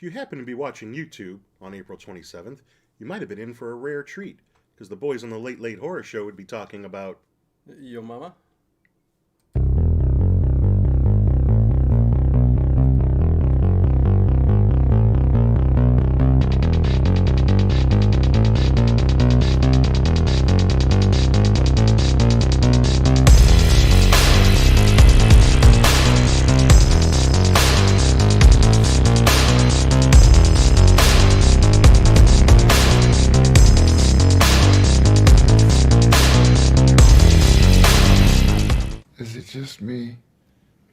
If you happen to be watching YouTube on April 27th, you might have been in for a rare treat, because the boys on the Late Late Horror Show would be talking about... Yo Mama? Just me?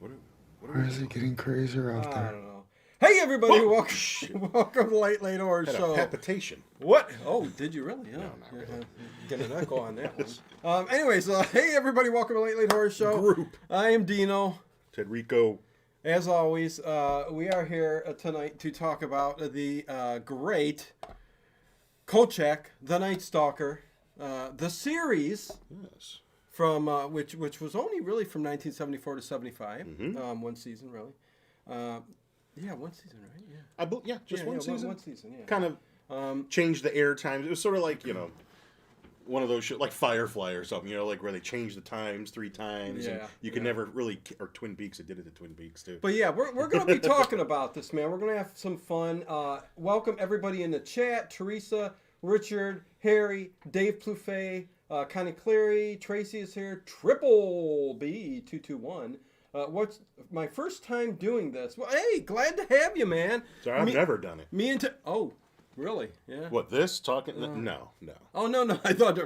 Or is it getting crazier out there? I don't know. Hey, everybody! Welcome to Late Late Horror Show. Had a palpitation. What? Oh, did you really? Oh, No, not really. Get an echo on that one. Anyways, hey, everybody! Welcome to Late Late Horror Show. Group. I am Dino. Ted Rico. As always, we are here tonight to talk about the great Kolchak, the Night Stalker, the series. Yes. From which was only really from 1974 to 75, one season really. Yeah, one season, right? Yeah. Just one season. One season, yeah. Kind of changed the air times. It was sort of like, one of those shit, like Firefly or something, like where they changed the times 3 times. Yeah. And you could never really, or Twin Peaks, it did it to Twin Peaks too. But yeah, we're going to be talking about this, man. We're going to have some fun. Welcome everybody in the chat. Teresa, Richard, Harry, Dave Plouffe, Connie Cleary, Tracy is here, Triple B221. What's my first time doing this? Well, hey, glad to have you, man. Sorry, I've never done it. Me and oh, really? Yeah. What, this? Talking? No. Oh, no. I thought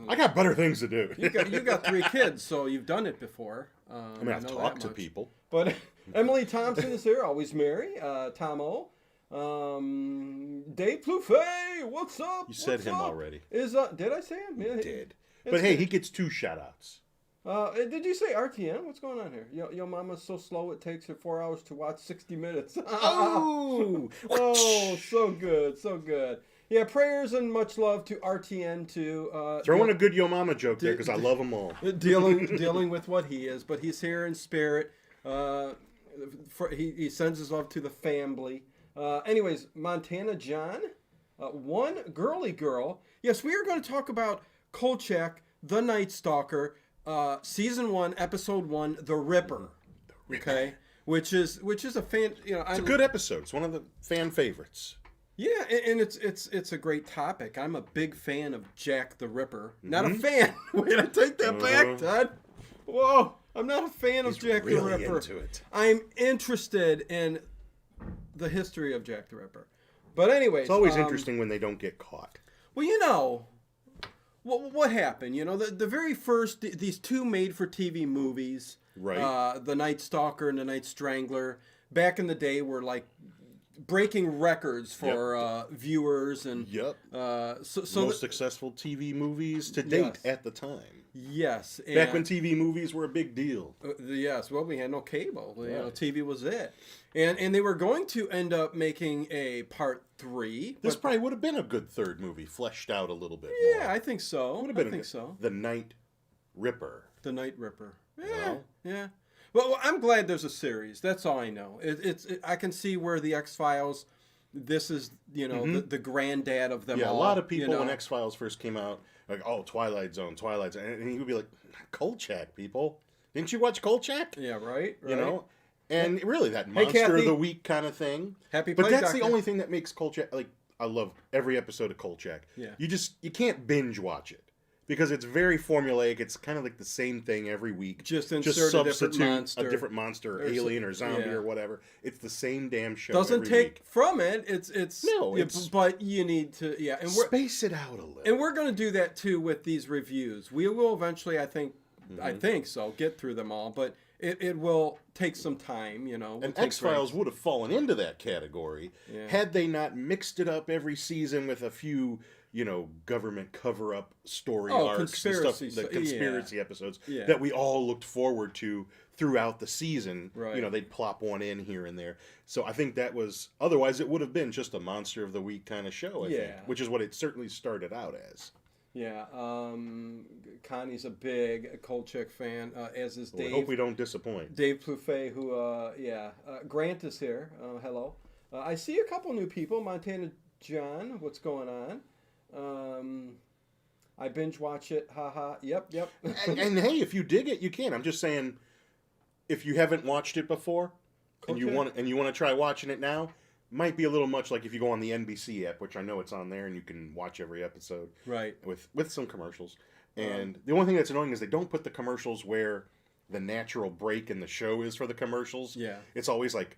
I got better things to do. you got 3 kids, so you've done it before. I've talked to people. But Emily Thompson is here, always Mary. Tom O. Dave Plouffe, what's up? You said him already. Did I say him? Yeah, you did. But hey, he gets 2 shout-outs. Did you say RTN? What's going on here? Yo mama's so slow it takes her 4 hours to watch 60 minutes. Oh! Oh, so good, so good. Yeah, prayers and much love to RTN too. Throw in a good Yo Mama joke there, because I love them all. Dealing with what he is, but he's here in spirit. He sends his love to the family. Anyways, Montana John, one girly girl. Yes, we are going to talk about Kolchak, the Night Stalker, season 1, episode 1, The Ripper. Okay, which is a fan. It's a good episode. It's one of the fan favorites. Yeah, and it's a great topic. I'm a big fan of Jack the Ripper. Not a fan. Wait, I take that back, Todd. Whoa, I'm not a fan of Jack the Ripper. Into it. I'm interested in the history of Jack the Ripper. But anyways, it's always interesting when they don't get caught. Well, what happened? The very first, these 2 made-for-TV movies, right? The Night Stalker and the Night Strangler, back in the day were like breaking records for viewers and most successful TV movies to date at the time. Yes, back when TV movies were a big deal. Yes, well, we had no cable. TV was it, and they were going to end up making a part 3. This probably would have been a good 3rd movie, fleshed out a little bit more. Yeah, I think so. Would have been so. The Night Ripper. The Night Ripper. Yeah. Well, I'm glad there's a series. That's all I know. I can see where the X-Files. This is the granddad of them all. Yeah, a lot of people when X-Files first came out, like, oh, Twilight Zone, and he would be like, Kolchak, people, didn't you watch Kolchak? Yeah, right. And really that monster of the week kind of thing. Happy but that's Doctor. The only thing that makes Kolchak, like, I love every episode of Kolchak. Yeah. You can't binge watch it. Because it's very formulaic. It's kind of like the same thing every week. Just substitute a different monster, or alien, or zombie, or whatever. It's the same damn show. Doesn't take week. From it. But you need to and space it out a little. And we're going to do that too with these reviews. We will eventually, I think so, get through them all. But it will take some time. And X-Files would have fallen into that category had they not mixed it up every season with a few. Government cover-up story arcs and stuff, the conspiracy episodes that we all looked forward to throughout the season. Right. They'd plop one in here and there. So I think that was, otherwise it would have been just a monster of the week kind of show, I think, which is what it certainly started out as. Yeah, Connie's a big Kolchak fan, as is Dave. I hope we don't disappoint. Dave Plouffe, who, Grant is here. Hello. I see a couple new people. Montana John, what's going on? I binge watch it. Haha. Yep. and hey, if you dig it, you can. I'm just saying, if you haven't watched it before, and you want to try watching it now, might be a little much like if you go on the NBC app, which I know it's on there, and you can watch every episode. Right. With some commercials. And the only thing that's annoying is they don't put the commercials where the natural break in the show is for the commercials. Yeah. It's always like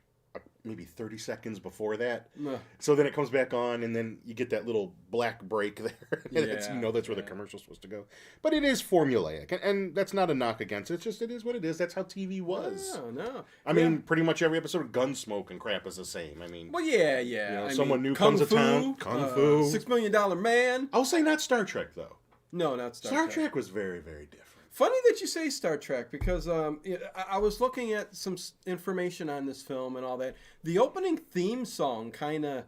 maybe 30 seconds before that. Ugh. So then it comes back on, and then you get that little black break there. That's where the commercial's supposed to go. But it is formulaic, and that's not a knock against it. It's just, it is what it is. That's how TV was. No. I mean, pretty much every episode of Gunsmoke and crap is the same. I mean... Well, yeah. Someone new comes to town. Kung Fu. $6 Million Man. I'll say not Star Trek, though. No, not Star Trek. Star Trek was very, very different. Funny that you say Star Trek, because I was looking at some information on this film and all that. The opening theme song kind of...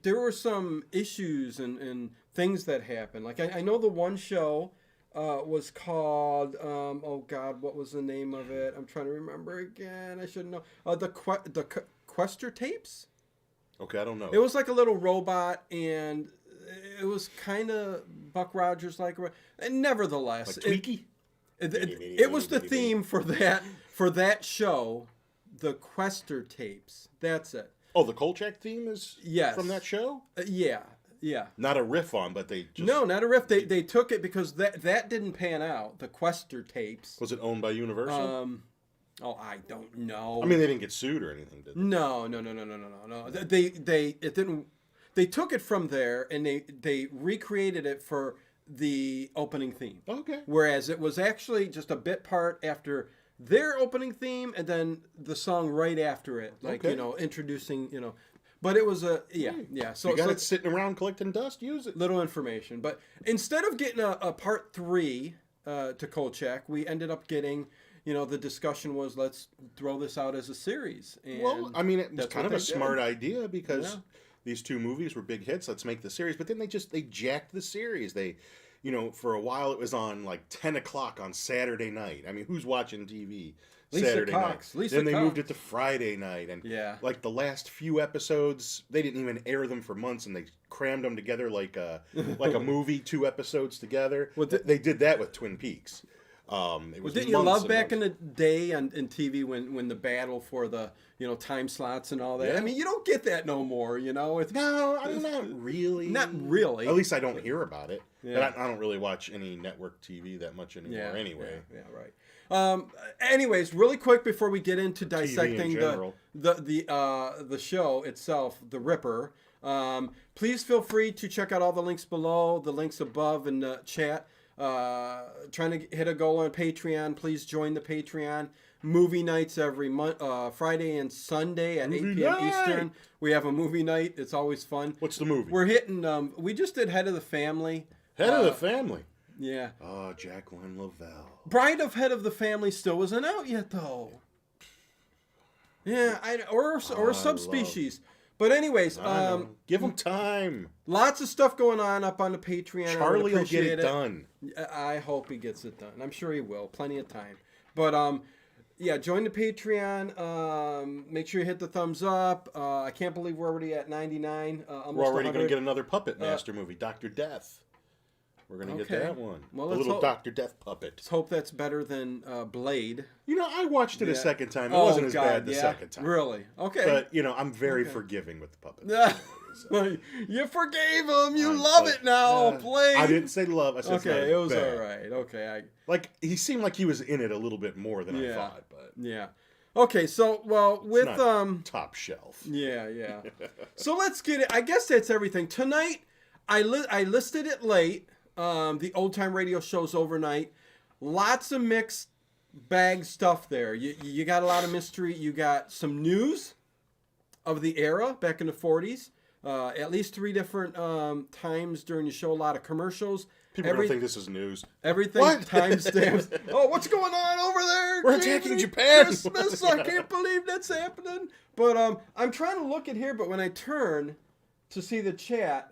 there were some issues and things that happened. Like, I know the one show was called... oh, God, what was the name of it? I'm trying to remember again. I should know. The Quester Tapes? Okay, I don't know. It was like a little robot, and... It was kind of Buck Rogers like, and nevertheless, like Tweaky. It was the theme for that show, the Quester Tapes. That's it. Oh, the Kolchak theme is from that show. Yeah. Not a riff on, but they just... No, not a riff. They took it because that didn't pan out. The Quester Tapes. Was it owned by Universal? Oh, I don't know. I mean, they didn't get sued or anything, did they? No. It didn't. They took it from there and they recreated it for the opening theme. Okay. Whereas it was actually just a bit part after their opening theme and then the song right after it. Like, introducing, But it was So you got it sitting around collecting dust, use it. Little information. But instead of getting a part 3 to Kolchak, we ended up getting... the discussion was, let's throw this out as a series. And well, I mean, it was kind of a smart idea because these two movies were big hits. Let's make the series. But then they jacked the series. They, for a while it was on like 10 o'clock on Saturday night. I mean, who's watching TV Saturday night? Then they moved it to Friday night. And like the last few episodes, they didn't even air them for months, and they crammed them together like a movie, 2 episodes together. Well, they did that with Twin Peaks. Didn't you love back in the day in TV when the battle for the time slots and all that? Yeah. I mean, you don't get that no more. It's no, I mean, not really. Not really. At least I don't hear about it. Yeah. But I don't really watch any network TV that much anymore. Anyway. Yeah, right. Anyways, really quick before we get into dissecting the show itself, The Ripper. Please feel free to check out all the links below, the links above in the chat. Trying to hit a goal on Patreon. Please join the Patreon. Movie nights every Friday and Sunday at 8 p.m. Eastern. We have a movie night. It's always fun. What's the movie? We're hitting. We just did Head of the Family. Head of the Family. Yeah. Oh, Jacqueline Lavelle. Bride of Head of the Family still wasn't out yet though. Yeah, or Subspecies. But anyways, give them time. Lots of stuff going on up on the Patreon. Charlie will get it done. I hope he gets it done. I'm sure he will. Plenty of time. But join the Patreon. Make sure you hit the thumbs up. I can't believe we're already at 99. We're already going to get another Puppet Master movie, Dr. Death. We're going to get that one. Well, the little Dr. Death puppet. Let's hope that's better than Blade. I watched it a second time. It wasn't as bad the second time. Really? Okay. But, I'm very forgiving with the puppet. You forgave him. You love it now. Blade. I didn't say love. I said okay, it was all right. Okay. He seemed like he was in it a little bit more than I thought. But yeah. Okay, so, with... top shelf. Yeah. So let's get it. I guess that's everything. Tonight, I listed it late. The Old Time Radio shows overnight. Lots of mixed bag stuff there. You got a lot of mystery. You got some news of the era back in the 40s. At least 3 different times during the show. A lot of commercials. People don't think this is news. Everything timestamps. Oh, what's going on over there? We're attacking Japan. Christmas. I can't believe that's happening. But I'm trying to look at here, but when I turn to see the chat,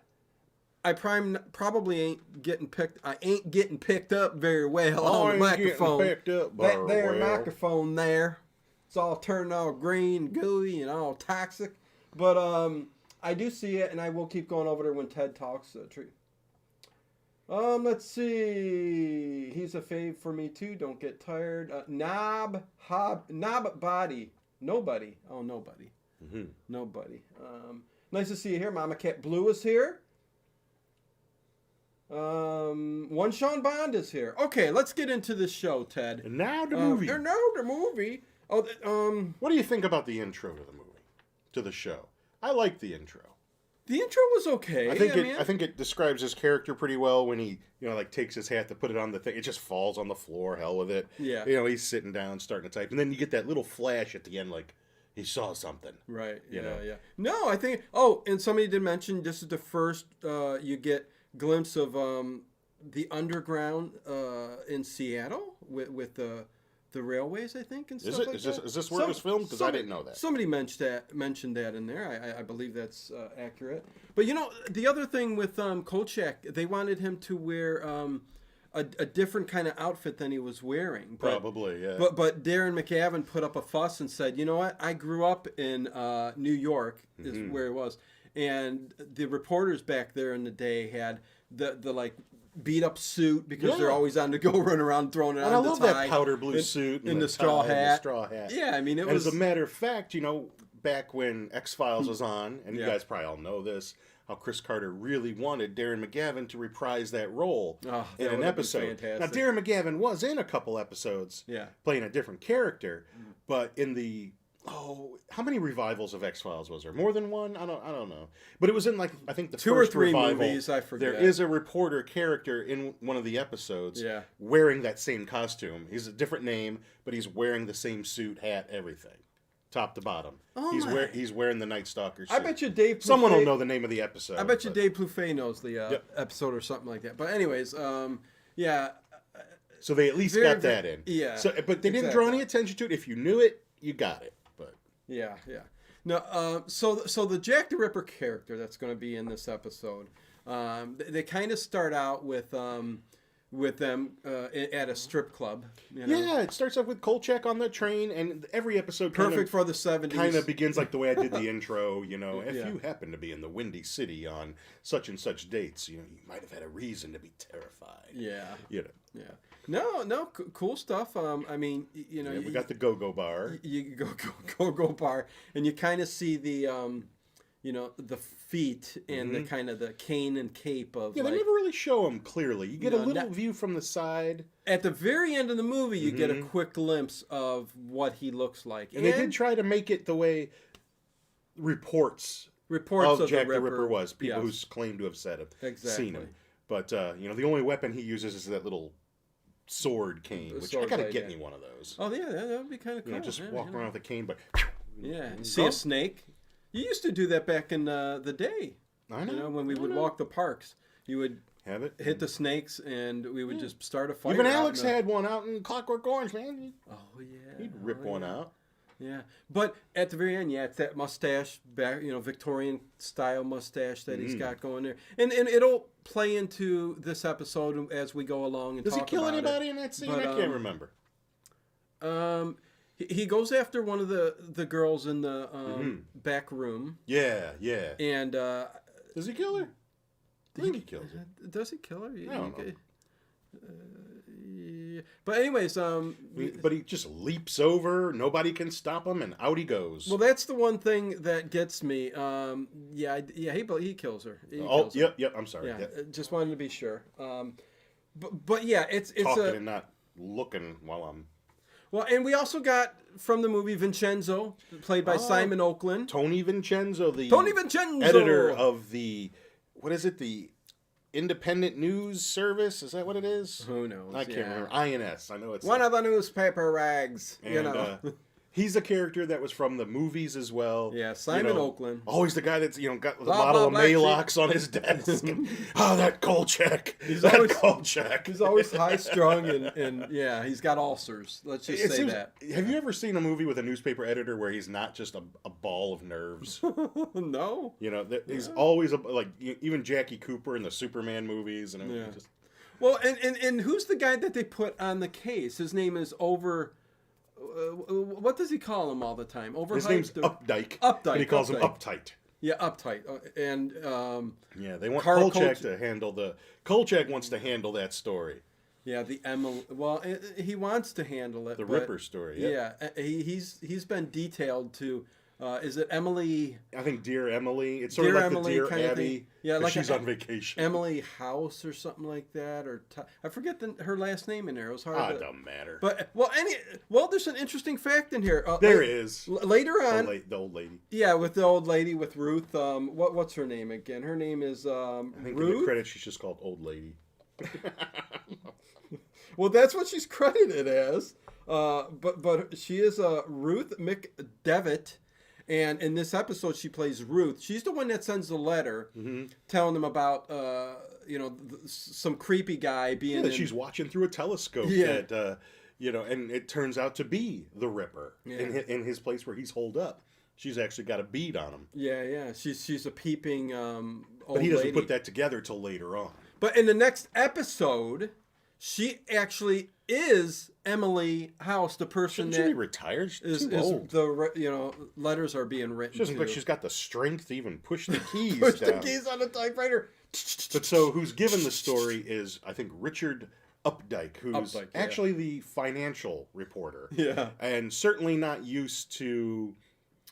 I probably ain't getting picked up very well on the microphone. Picked up that there microphone there. It's all turning all green, gooey, and all toxic. But I do see it, and I will keep going over there when Ted talks. Let's see. He's a fave for me too. Don't get tired. Knob Body. Nobody. Oh, nobody. Mm-hmm. Nobody. Nice to see you here. Mama Cat Blue is here. One Sean Bond is here. Okay, let's get into this show, Ted. And now the movie. Oh, what do you think about the intro to the movie, to the show? I like the intro. The intro was okay. I think it describes his character pretty well when he, takes his hat to put it on the thing. It just falls on the floor, hell with it. Yeah. He's sitting down, starting to type. And then you get that little flash at the end, like, he saw something. Right. You know? Yeah. No, I think... Oh, and somebody did mention this is the first you get glimpse of the underground in Seattle with the railways, I think, and stuff like that. Is this where it was filmed? Because I didn't know that. Somebody mentioned that in there. I believe that's accurate. But the other thing with Kolchak, they wanted him to wear a different kind of outfit than he was wearing. Probably, yeah. But Darren McGavin put up a fuss and said, you know what? I grew up in New York, is where it was, and the reporters back there in the day had the like beat up suit because they're always on the go, run around throwing it on the tie. And I love that powder blue suit and the straw hat. Yeah, I mean, it was. As a matter of fact, back when X-Files was on, and you guys probably all know this, how Chris Carter really wanted Darren McGavin to reprise that role in an episode. Now, Darren McGavin was in a couple episodes playing a different character, but in the... how many revivals of X-Files was there? More than one? I don't know. But it was in, I think the two first or three revival, movies, I forget. There is a reporter character in one of the episodes wearing that same costume. He's a different name, but he's wearing the same suit, hat, everything. Top to bottom. He's wearing the Night Stalker suit. I bet you Dave Plouffe... Someone will know the name of the episode. I bet you Dave Plouffe knows the episode or something like that. But anyways, yeah. So they at least got that in. Yeah. So, but they didn't draw any attention to it. If you knew it, you got it. Yeah. No, so the Jack the Ripper character that's going to be in this episode, they kind of start out with them at a strip club. Yeah, it starts off with Kolchak on the train, and every episode perfect for the 70s. Kind of begins like the way I did the intro. If you happen to be in the Windy City on such and such dates, you might have had a reason to be terrified. Yeah. Yeah. No, cool stuff. I mean, we got the go-go bar. You go bar, and you kind of see the, the feet and the kind of the cane and cape of. Yeah, they never really show them clearly. You get a little view from the side. At the very end of the movie, you get a quick glimpse of what he looks like, and they did try to make it the way reports of Jack the Ripper was. People who claim to have seen him. But the only weapon he uses is that little sword cane, which I gotta get me one of those. Oh yeah, that would be kind of cool. Just walk around with a cane, but see a snake. You used to do that back in the day. I know. When we would walk the parks, you would have it hit the snakes, and we would just start a fire. Even Alex had one out in Clockwork Orange, man. Oh yeah, he'd rip one out. Yeah, but at the very end, it's that mustache, back, Victorian style mustache that he's got going there, and it'll play into this episode as we go along and Does talk he kill about anybody in that scene? I can't remember. He goes after one of the girls in the back room. Yeah. And does he kill her? I think he kills her. Does he kill her? I don't know. Yeah. But anyways, but he just leaps over. Nobody can stop him, and out he goes. Well, that's the one thing that gets me. He kills her. Yep. I'm sorry. Yeah, just wanted to be sure. But yeah, it's talking and not looking while I'm. Well, and we also got from the movie Vincenzo, played by Simon Oakland. Tony Vincenzo, Vincenzo, editor of the the Independent News Service, is that what it is? Who knows? I can't remember. INS. I know it's one of the newspaper rags. And, he's a character that was from the movies as well. Yeah, Simon Oakland. Always the guy that's got the bottle of Maalox on his desk. That Kolchak. Kolchak. He's always high strung and he's got ulcers. Let's just say that. Have you ever seen a movie with a newspaper editor where he's not just a ball of nerves? No. He's always even Jackie Cooper in the Superman movies and everything. Well, and who's the guy that they put on the case? His name is what does he call him all the time? Overhyped? His name's Updike. Updike. And he calls him Uptight. Yeah, Uptight. And yeah, they want Kolchak to handle Kolchak wants to handle that story. Yeah, the Emily. Well, he wants to handle it. The Ripper story. Yep. Yeah, he's been detailed to. Is it Emily? I think Dear Emily. It's sort of like Emily, the Dear Abby. Yeah, like she's on vacation. Emily House or something like that, or I forget her last name in there. It was hard. It doesn't matter. But there's an interesting fact in here. There is later on. The old lady. Yeah, with the old lady with Ruth. What's her name again? Her name is I think Ruth. in the credits she's just called Old Lady. Well, that's what she's credited as. But she is Ruth McDevitt. And in this episode, she plays Ruth. She's the one that sends the letter telling them about, some creepy guy being. Yeah, she's watching through a telescope. Yeah. That, and it turns out to be the Ripper in his place where he's holed up. She's actually got a bead on him. Yeah. She's a peeping old But he doesn't lady. put that together till later on. But in the next episode, she actually is Emily House, the person Shouldn't she be retired? She's too old. Letters are being written. She doesn't look like she's got the strength to even push the keys push down. the keys on a typewriter. But so who's given the story is, I think, Richard Updike, who's actually the financial reporter. Yeah. And certainly not used to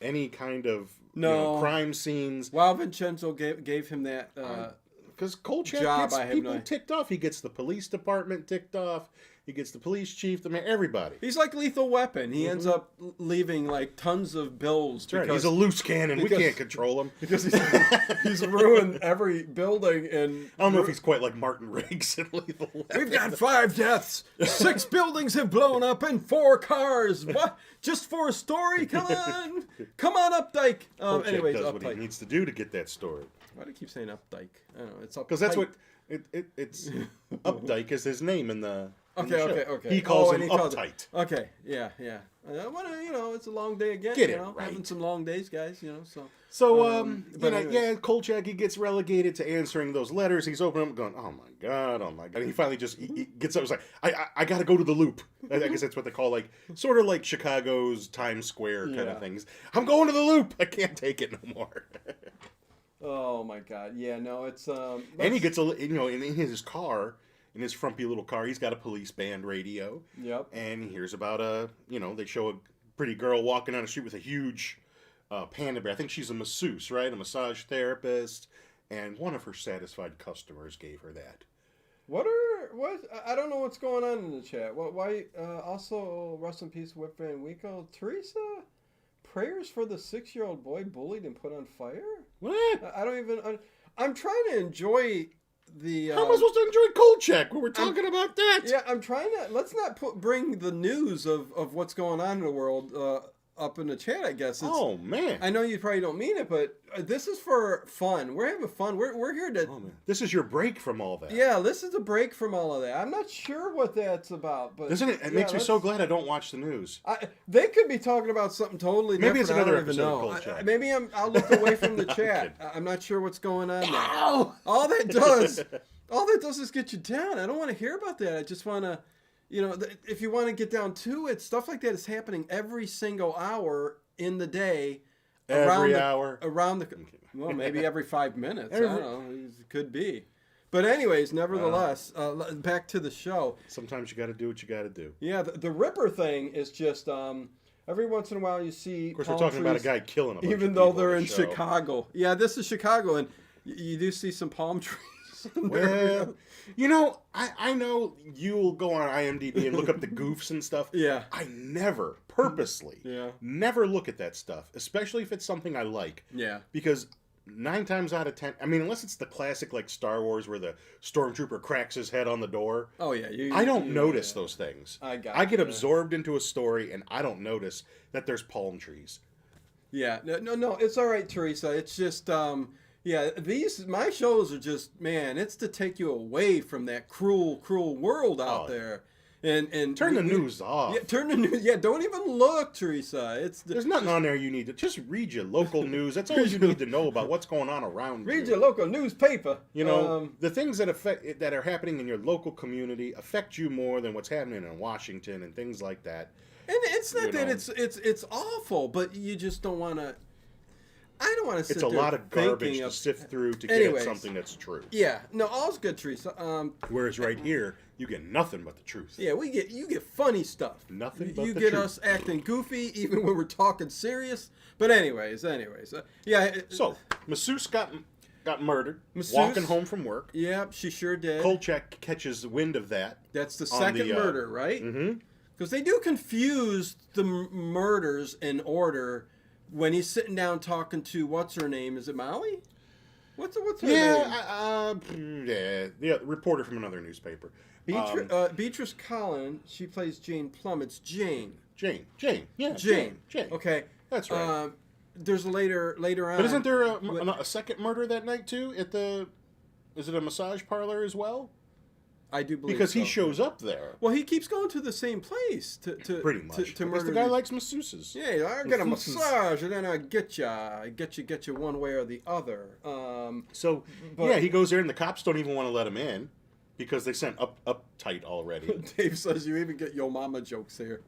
any kind of crime scenes. Well, Vincenzo gave him that because Kolchak gets people ticked off. He gets the police department ticked off. He gets the police chief. I mean, everybody. He's like Lethal Weapon. He ends up leaving like tons of bills. That's right. He's a loose cannon. We can't control him because he's ruined every building. And I don't know if he's quite like Martin Riggs in Lethal Weapon. We've got 5 deaths, 6 buildings have blown up, and 4 cars. What? Just for a story? Come on, Updike. Anyways, does Updike. what he needs to do to get that story. Why do you keep saying Updike? I don't know. It's Updike. Because that's what it's Updike is his name in the. Okay. He calls him Uptight. Okay, yeah. It's a long day again. Get it right. Having some long days, guys. Kolchak, he gets relegated to answering those letters. He's opening up, going, "Oh my god!" And he finally just he gets up. He's like, "I got to go to the Loop." I guess that's what they call sort of like Chicago's Times Square kind of things. I'm going to the Loop. I can't take it no more. Oh my god! Yeah, no, it's and he gets in his car. In his frumpy little car, he's got a police band radio. Yep. And he hears about they show a pretty girl walking down the street with a huge panda bear. I think she's a masseuse, right? A massage therapist. And one of her satisfied customers gave her that. What? I don't know what's going on in the chat. Why? Also, rest in peace, Whip Van Winkle. Teresa, prayers for the 6-year-old boy bullied and put on fire? What? I don't even... I'm trying to enjoy... How am I supposed to enjoy Kolchak when we're talking about that? Yeah, I'm trying to... Let's not bring the news of what's going on in the world up in the chat, I guess. Oh, man. I know you probably don't mean it, but this is for fun. We're having fun. We're here to... Oh, man. This is your break from all that. Yeah, this is a break from all of that. I'm not sure what that's about, but... Doesn't it? It makes me so glad I don't watch the news. They could be talking about something totally different. Maybe it's another episode of Kolchak. Maybe I'll look away from the chat. I'm not sure what's going on there. All that does is get you down. I don't want to hear about that. I just want to... if you want to get down to it, stuff like that is happening every single hour in the day. Well, maybe every 5 minutes. I don't know. It could be. But anyways, nevertheless, back to the show. Sometimes you got to do what you got to do. Yeah, the Ripper thing is just every once in a while you see. Of course, we're talking about a guy killing a bunch even of though people they're in in Chicago. Yeah, this is Chicago, and you do see some palm trees. Well, I know you'll go on IMDb and look up the goofs and stuff. Yeah. I never, purposely, never look at that stuff, especially if it's something I like. Yeah. Because 9 times out of 10, I mean, unless it's the classic like Star Wars where the stormtrooper cracks his head on the door. Oh, yeah. I don't notice those things. I get absorbed into a story and I don't notice that there's palm trees. Yeah. No, it's all right, Teresa. It's just... Yeah, my shows are just, man, it's to take you away from that cruel world out there. And turn the news off. Yeah, turn the news. Yeah, don't even look, Teresa. There's nothing on there you need to just read your local news. That's all you need to know about what's going on around you. Read your local newspaper. The things that are happening in your local community affect you more than what's happening in Washington and things like that. And it's not that it's awful, but you just don't want to. I don't want to sit there. It's a lot of garbage to sift through to get at something that's true. Yeah, no, all's good, Teresa. Whereas right here, you get nothing but the truth. Yeah, you get funny stuff. Nothing but the truth. You get us acting goofy even when we're talking serious. But anyways, yeah. So masseuse got murdered. Walking home from work. Yep, she sure did. Kolchak catches wind of that. That's the second murder, right? Mm-hmm. Because they do confuse the murders in order. When he's sitting down talking to what's her name? Is it Molly? What's her name? The reporter from another newspaper. Beatrice Collin. She plays Jane Plum. It's Jane. Jane. Yeah. Jane. Jane. Okay. That's right. There's later on. But isn't there a second murder that night too? Is it a massage parlor as well? I do believe because he shows up there. Well, he keeps going to the same place to pretty much. To murder. The guy likes masseuses. Yeah, I get a massage and then I get you one way or the other. He goes there and the cops don't even want to let him in because they sent uptight already. Dave says you even get yo mama jokes here.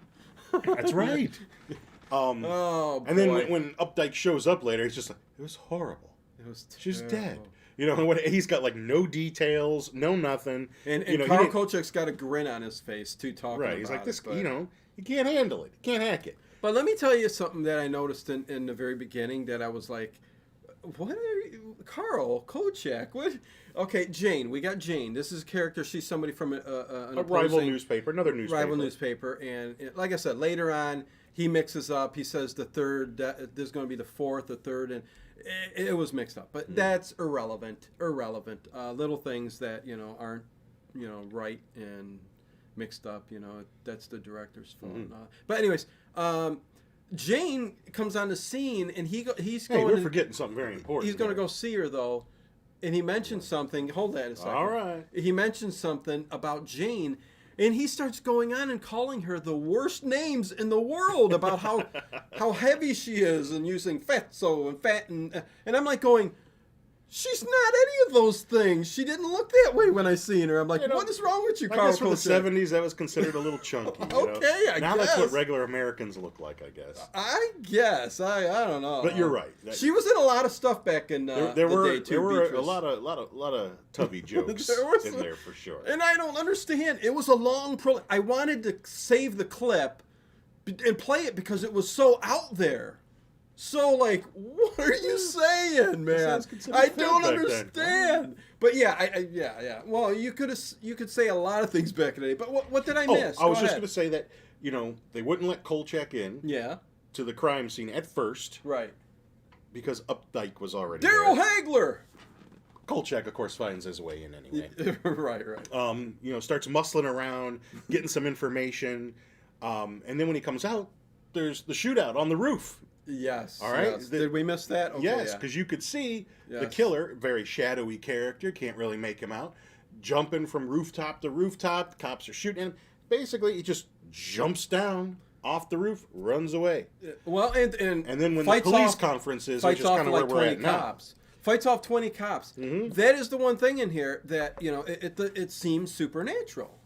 That's right. And then when Updike shows up later, he's just like, it was horrible. She's dead. You know, he's got like no details, no nothing. And Carl Kolchak's got a grin on his face too, talking about it. Right, he's like, you can't handle it. You can't hack it. But let me tell you something that I noticed in the very beginning that I was like, what are you, Carl Kolchak? What? Okay, Jane. We got Jane. This is a character. She's somebody from a rival newspaper, another newspaper. Rival newspaper. And like I said, later on, he mixes up. He says the third, there's going to be the fourth, the third, and it was mixed up. But that's irrelevant. Little things that, aren't, right and mixed up, that's the director's fault. But anyways, Jane comes on the scene and he's going. We're forgetting something very important. He's going to go see her though, and he mentions something. Hold that a second. All right. He mentions something about Jane, and he starts going on and calling her the worst names in the world about how heavy she is and using fatso and fat and I'm like going, she's not any of those things. She didn't look that way when I seen her. I'm like, what is wrong with you, Carl? I guess for the 70s, that was considered a little chunky. Okay, I now guess. That's what regular Americans look like, I guess. I guess. I don't know. But you're right. She was in a lot of stuff back in there were day too. There were a lot of tubby jokes in there for sure. And I don't understand. It was a long I wanted to save the clip and play it because it was so out there. So, like, what are you saying, man? I don't understand. But yeah, yeah. Well, you could say a lot of things back in the day. But what did I miss? I was just going to say that they wouldn't let Kolchak in. Yeah. To the crime scene at first. Right. Because Updike was already Daryl Hagler. Kolchak, of course, finds his way in anyway. Right. Starts muscling around, getting some information, and then when he comes out, there's the shootout on the roof. Yes. All right. Yes. Did we miss that? Okay, yes, because you could see the killer, very shadowy character, can't really make him out, jumping from rooftop to rooftop. The cops are shooting him. Basically, he just jumps down off the roof, runs away. Well, and then when the police conference is, which is kind of where we're at now. Fights off 20 cops. Mm-hmm. That is the one thing in here that it seems supernatural.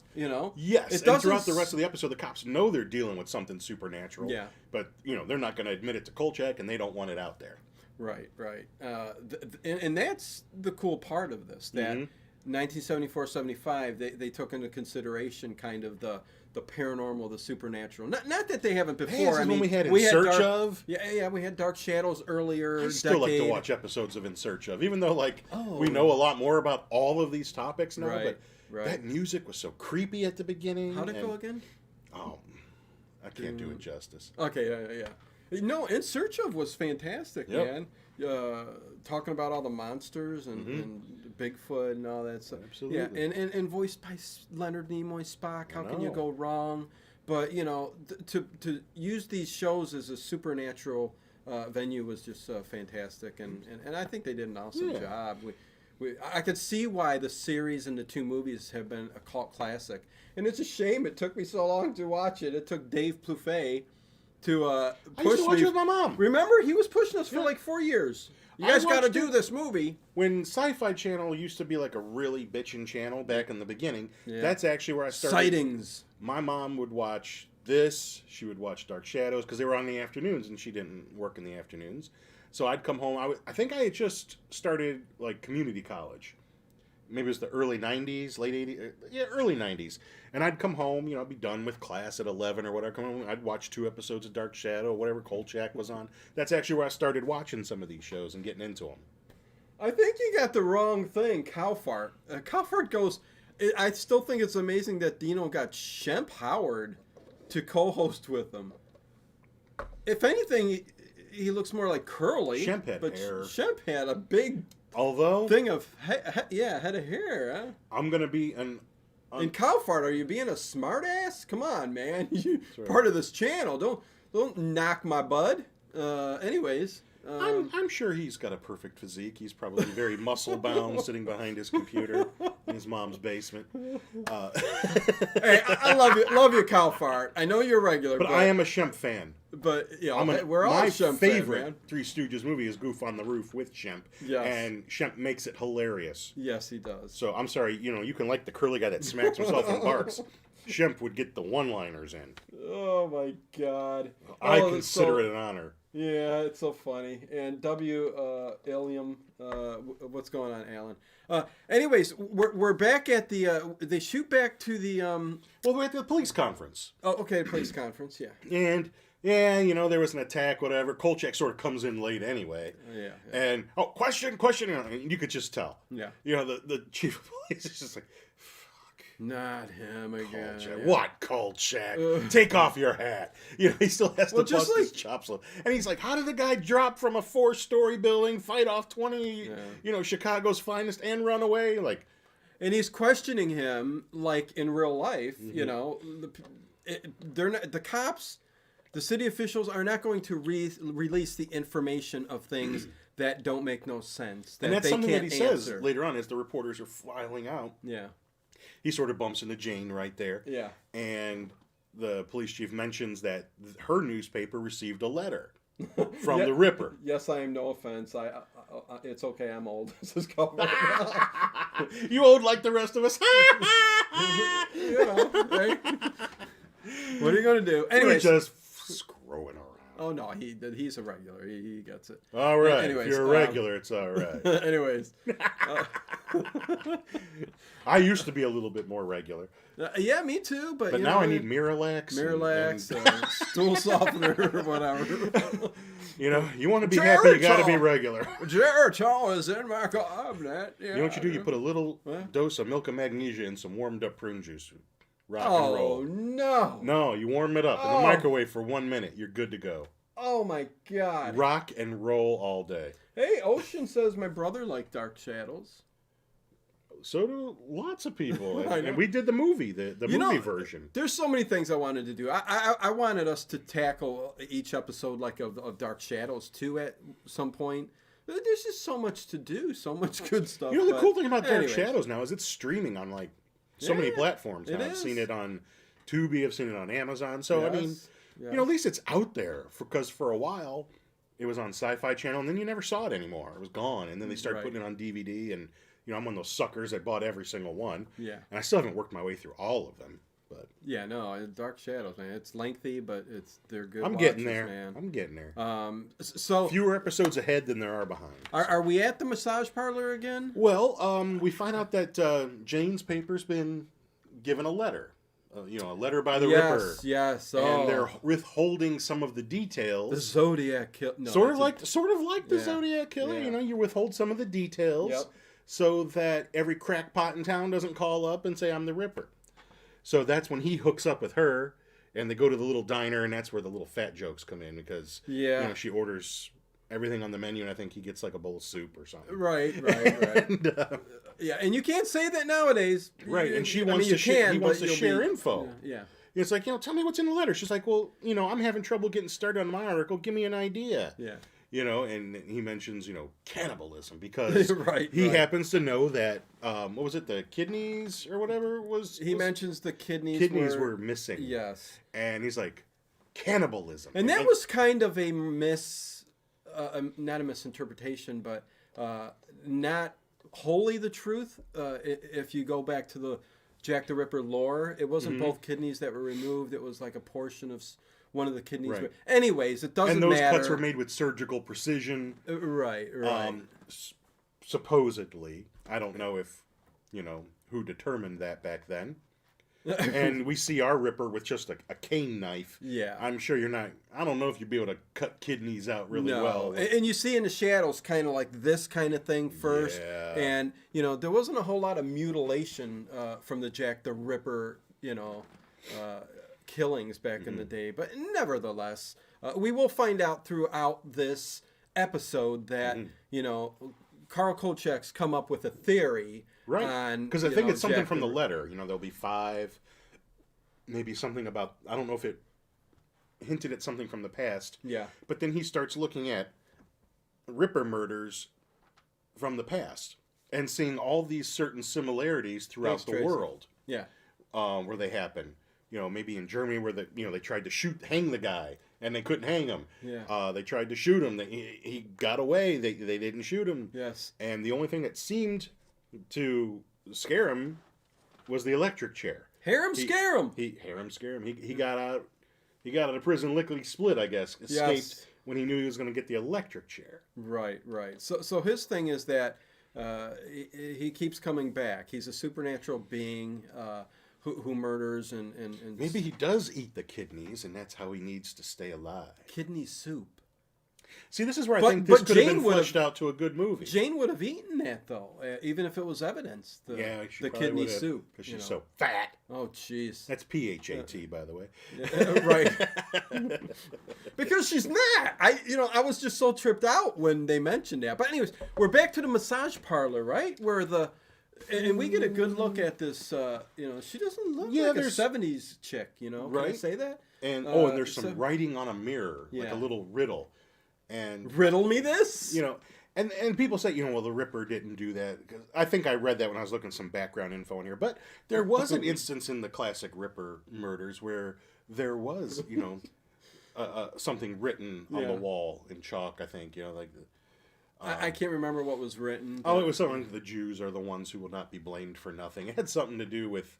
Yes, and throughout the rest of the episode, the cops know they're dealing with something supernatural. Yeah, but they're not going to admit it to Kolchak, and they don't want it out there. Right. And that's the cool part of this. That 1974-75, they took into consideration kind of the paranormal, the supernatural. Not that they haven't before. I mean, we had In Search Of. Yeah, we had Dark Shadows earlier. I still like to watch episodes of In Search Of, even though we know a lot more about all of these topics now. Right. But that music was so creepy at the beginning. How'd it go again? Oh, I can't do it justice. Okay, yeah. No, In Search Of was fantastic, man. Talking about all the monsters and Bigfoot and all that stuff. Absolutely. Yeah, and voiced by Leonard Nimoy Spock. How can you go wrong? But, to use these shows as a supernatural venue was just fantastic. And I think they did an awesome job. I could see why the series and the two movies have been a cult classic. And it's a shame it took me so long to watch it. It took Dave Plouffe to I used to watch it with my mom. Remember? He was pushing us for like 4 years. You guys got to do this movie. When Sci-Fi Channel used to be like a really bitchin' channel back in the beginning, that's actually where I started. Sightings. My mom would watch this. She would watch Dark Shadows because they were on the afternoons, and she didn't work in the afternoons. So I'd come home. I think I had just started like community college. Maybe it was the early 90s, late 80s. Yeah, early 90s. And I'd come home, I'd be done with class at 11 or whatever. Come home, I'd watch 2 episodes of Dark Shadow, whatever Kolchak was on. That's actually where I started watching some of these shows and getting into them. I think you got the wrong thing, Cowfart. Cowfart goes... I still think it's amazing that Dino got Shemp Howard to co-host with him. If anything, he looks more like Curly. Shemp had hair. Shemp had a big thing of head of hair. Huh? I'm going to be an... And Cowfart, are you being a smartass? Come on, man. You part of this channel. Don't knock my bud. Anyways... I'm sure he's got a perfect physique. He's probably very muscle-bound, sitting behind his computer in his mom's basement. Hey, I love you, Cowfart. I know you're regular, but I am a Shemp fan. But we're all my Shemp favorite fan, man. Three Stooges movie is Goof on the Roof with Shemp. Yes. And Shemp makes it hilarious. Yes, he does. So I'm sorry, you can like the curly guy that smacks himself and barks. Shemp would get the one-liners in. Oh my God! I consider it an honor. Yeah, it's so funny. And Ilium, what's going on, Alan? Anyways, we're back at the. They shoot back to the. Well, we're at the police conference. Oh, okay, police conference, yeah. And there was an attack, whatever. Kolchak sort of comes in late anyway. Yeah. And question, and you could just tell. Yeah. The chief of police is just like. Not him again. Yeah. What, Kolchak? Take off your hat. He still has to bust his chops. And he's like, how did the guy drop from a 4-story building, fight off 20, Chicago's finest, and run away? And he's questioning him like in real life. Mm-hmm. They're not the cops. The city officials are not going to release the information of things that don't make no sense. And that's something that he says later on as the reporters are filing out. Yeah. He sort of bumps into Jane right there. Yeah. And the police chief mentions that her newspaper received a letter from the Ripper. Yes, I am. No offense. It's okay. I'm old. This is covered. You old like the rest of us. Right? What are you going to do? Anyway, we're just screwing around. Oh no, he's a regular. He gets it. All right. Anyways, if you're a regular, it's all right. Anyways. I used to be a little bit more regular. Yeah, me too. But now I need Miralax. Stool softener, or whatever. You want to be happy, you got to be regular. Geritol is in my cabinet. Yeah. You know what you do? You put a little dose of milk and magnesia in some warmed up prune juice. Rock and roll. Oh, no. No, you warm it up in the microwave for 1 minute. You're good to go. Oh, my God. Rock and roll all day. Hey, Ocean says my brother liked Dark Shadows. So do lots of people. And we did the movie, the movie version. There's so many things I wanted to do. I wanted us to tackle each episode of Dark Shadows, too, at some point. There's just so much to do, so much good stuff. The cool thing about Dark Shadows now is it's streaming on, so many platforms. I've seen it on Tubi, I've seen it on Amazon. So, at least it's out there. Because for a while, it was on Sci-Fi Channel, and then you never saw it anymore. It was gone. And then they started putting it on DVD, and... I'm one of those suckers. I bought every single one. Yeah. And I still haven't worked my way through all of them. But yeah, no, Dark Shadows, man. It's lengthy, but they're good. I'm getting there, man. I'm getting there. So fewer episodes ahead than there are behind. Are we at the massage parlor again? Well, we find out that Jane's paper's been given a letter. A letter by the Ripper. Yes. And they're withholding some of the details. The Zodiac killer. No, sort of like the Zodiac killer. Yeah. You withhold some of the details. Yep. So that every crackpot in town doesn't call up and say, I'm the Ripper. So that's when he hooks up with her, and they go to the little diner, and that's where the little fat jokes come in, because she orders everything on the menu, and I think he gets a bowl of soup or something. Right. And you can't say that nowadays. Right, and he wants to share info. Yeah. It's like, tell me what's in the letter. She's like, well, I'm having trouble getting started on my article. Give me an idea. Yeah. And he mentions, cannibalism, because he happens to know that, what was it, the kidneys or whatever He mentions the kidneys. Kidneys were missing. Yes. And he's like, cannibalism. And that was kind of a not a misinterpretation, but not wholly the truth. If you go back to Jack the Ripper lore. It wasn't both kidneys that were removed. It was like a portion of one of the kidneys. Right. Anyways, it doesn't matter. And those cuts were made with surgical precision. Right. Supposedly. I don't know if, who determined that back then. And we see our Ripper with just a cane knife. Yeah. I'm sure I don't know if you'd be able to cut kidneys out really well. And you see in the shadows kind of like this kind of thing first. Yeah. And, there wasn't a whole lot of mutilation from the Jack the Ripper, killings back in the day. But nevertheless, we will find out throughout this episode that, Carl Kolchak's come up with a theory. Right. Because I think it's something from the letter. There'll be 5, maybe something about, I don't know if it hinted at something from the past. Yeah. But then he starts looking at Ripper murders from the past and seeing all these certain similarities throughout the world. Yeah. Where they happen. Maybe in Germany where they tried to hang the guy and they couldn't hang him. Yeah. They tried to shoot him. He got away. They didn't shoot him. Yes. And the only thing that seemed to scare him was the electric chair. Scare him. He got out. He got out of prison lickety split, I guess. Escaped when he knew he was going to get the electric chair. Right. So his thing is that he keeps coming back. He's a supernatural being who murders and maybe he does eat the kidneys, and that's how he needs to stay alive. Kidney soup. See, this is where I think this could have been fleshed out to a good movie. Jane would have eaten that, though, even if it was evidence. The kidney soup. Because she's so fat. Oh, jeez. That's PHAT, by the way. Right. Because she's not. I was just so tripped out when they mentioned that. But anyways, we're back to the massage parlor, right? Where and we get a good look at this, she doesn't look like a 70s chick, Can I say that? And and there's some writing on a mirror, like a little riddle. And riddle me this, and people say, well, the Ripper didn't do that. Because I think I read that when I was looking some background info in here. But there was an instance in the classic Ripper murders where there was, something written on the wall in chalk. I think, I can't remember what was written. Oh, it was something. The Jews are the ones who will not be blamed for nothing. It had something to do with.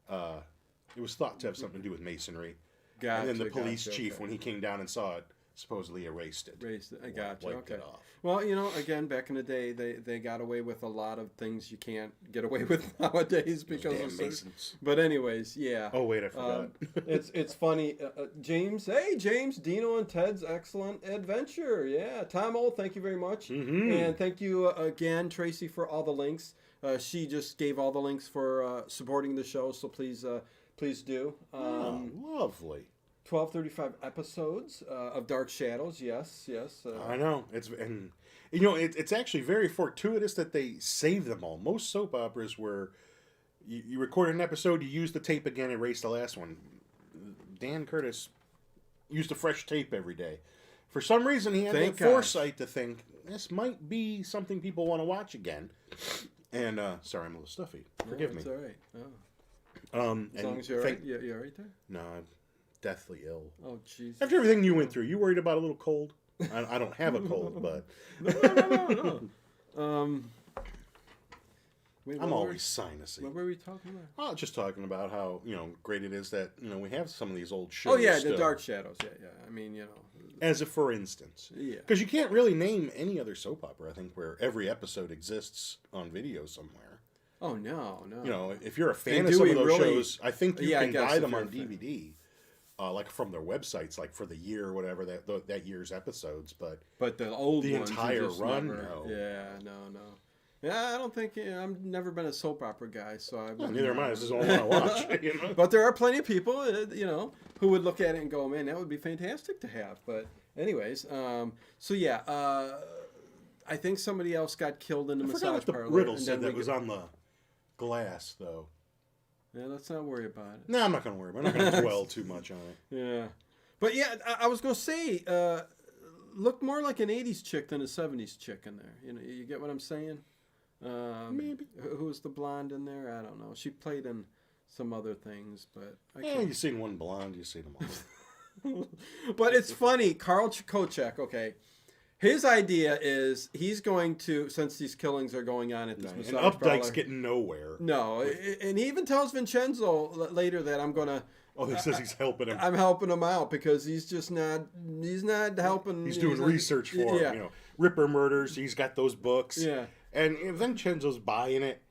It was thought to have something to do with masonry. Gotcha, and then the police chief, when he came down and saw it, supposedly erased it. I gotcha. Wiped it off. Well, again, back in the day, they got away with a lot of things you can't get away with nowadays because of Masons. But anyways, yeah. Oh wait, I forgot. It's funny, James. Hey, James, Dino and Ted's Excellent Adventure. Yeah, Tom Old, thank you very much, and thank you again, Tracy, for all the links. She just gave all the links for supporting the show, so please do. Lovely. 1235 episodes of Dark Shadows. Yes. I know it's actually very fortuitous that they save them all. Most soap operas where you record an episode, you use the tape again, erase the last one. Dan Curtis used a fresh tape every day. For some reason, he had the foresight to think this might be something people want to watch again. And sorry, I'm a little stuffy. Forgive me. It's all right. As long as you're all right. You all right there? No, I'm deathly ill. Oh, jeez. After everything you went through, you worried about a little cold? I don't have a cold, but... No. I'm always sinusy. What were we talking about? Oh, just talking about how, great it is that, we have some of these old shows. Oh, yeah, still. the Dark Shadows. Yeah. I mean, As a for instance. Yeah. Because you can't really name any other soap opera, I think, where every episode exists on video somewhere. Oh, no. If you're a fan of some of those shows, I think you can buy them on DVD. Like from their websites, like for the year or whatever that year's episodes, but the old ones, entire run, no. Yeah, no. Yeah, I don't think I've never been a soap opera guy, so neither am I. This is all I watch. But there are plenty of people, who would look at it and go, "Man, that would be fantastic to have." But anyways, so yeah, I think somebody else got killed in the massage parlor. The riddle said that was on the glass, though. Yeah, let's not worry about it. No, I'm not going to worry about it. I'm not going to dwell too much on it. Yeah. But yeah, I was going to say, looked more like an 80s chick than a 70s chick in there. You get what I'm saying? Maybe. Who's the blonde in there? I don't know. She played in some other things, but... you've seen one blonde, you've seen them all. But it's funny. Carl Kolchak, okay. His idea is he's going to, since these killings are going on at this massage parlor. And Updike's parlor, getting nowhere. No, and he even tells Vincenzo later that I'm going to... Oh, he says he's helping him. I'm helping him out because he's just not... He's not helping... He's doing research for him. You know, Ripper murders. He's got those books. Yeah. And Vincenzo's buying it.